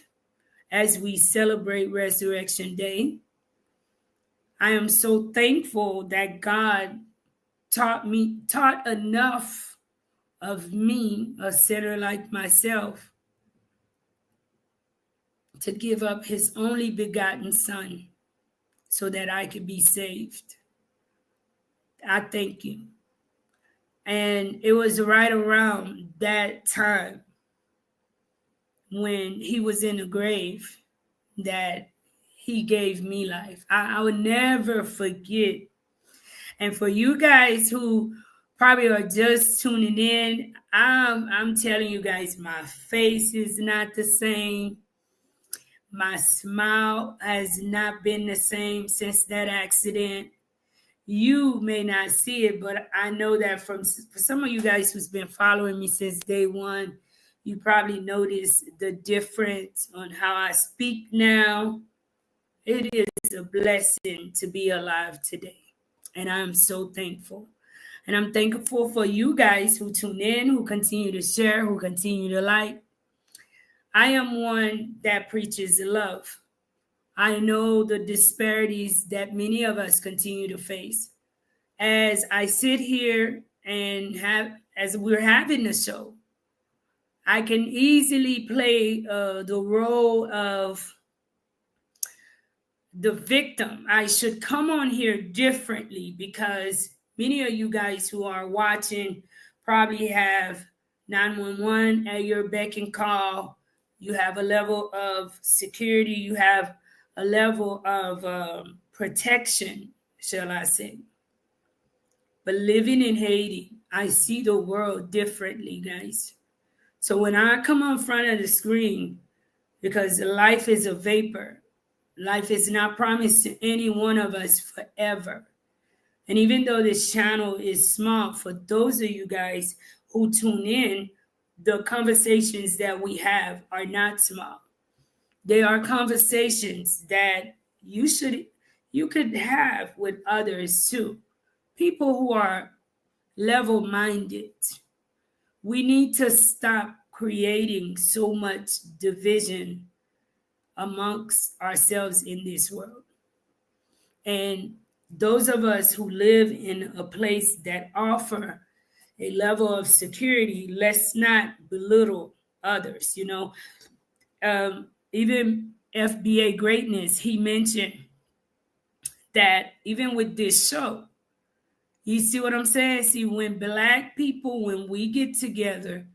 as we celebrate Resurrection Day. I am so thankful that God taught enough of me, a sinner like myself, to give up his only begotten Son so that I could be saved. I thank you. And it was right around that time when he was in the grave that he gave me life. I will never forget. And for you guys who probably are just tuning in, I'm telling you guys, my face is not the same. My smile has not been the same since that accident. You may not see it, but I know that for some of you guys who's been following me since day one, you probably noticed the difference on how I speak now. It is a blessing to be alive today, and I'm so thankful. And I'm thankful for you guys who tune in, who continue to share, who continue to like. I am one that preaches love. I know the disparities that many of us continue to face. as I sit here and as we're having the show, I can easily play the role of the victim. I should come on here differently because many of you guys who are watching probably have 911 at your beck and call. You have a level of security. You have a level of protection, shall I say. But living in Haiti, I see the world differently, guys. So when I come on front of the screen, because life is a vapor, life is not promised to any one of us forever. And even though this channel is small, for those of you guys who tune in, the conversations that we have are not small. They are conversations that you could have with others too. People who are level-minded. We need to stop creating so much division amongst ourselves in this world. And those of us who live in a place that offer a level of security, let's not belittle others. Even FBA Greatness, he mentioned that even with this show, you see what I'm saying? See, when Black people, when we get together,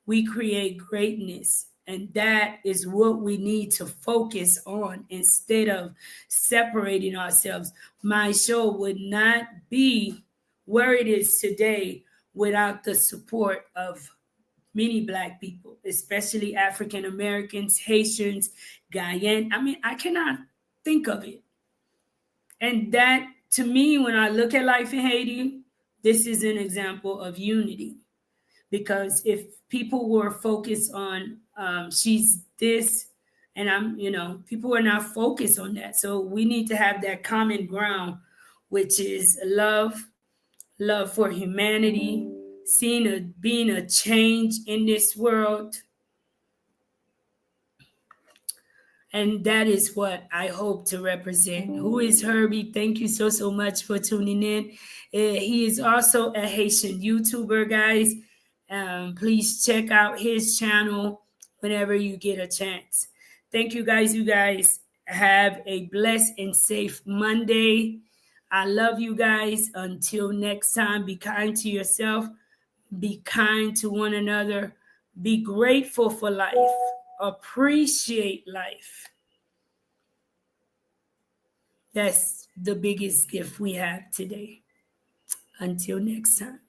we create greatness. And that is what we need to focus on instead of separating ourselves. My show would not be where it is today without the support of many Black people, especially African Americans, Haitians, Guyana. I mean, I cannot think of it. And that, to me, when I look at life in Haiti, this is an example of unity. Because if people were focused on she's this and people are not focused on that. So we need to have that common ground, which is love for humanity, being a change in this world. And that is what I hope to represent. Who is Herbie? Thank you so much for tuning in. He is also a Haitian YouTuber, guys. Please check out his channel whenever you get a chance. Thank you, guys. You guys have a blessed and safe Monday. I love you guys. Until next time, be kind to yourself. Be kind to one another. Be grateful for life. Appreciate life. That's the biggest gift we have today. Until next time.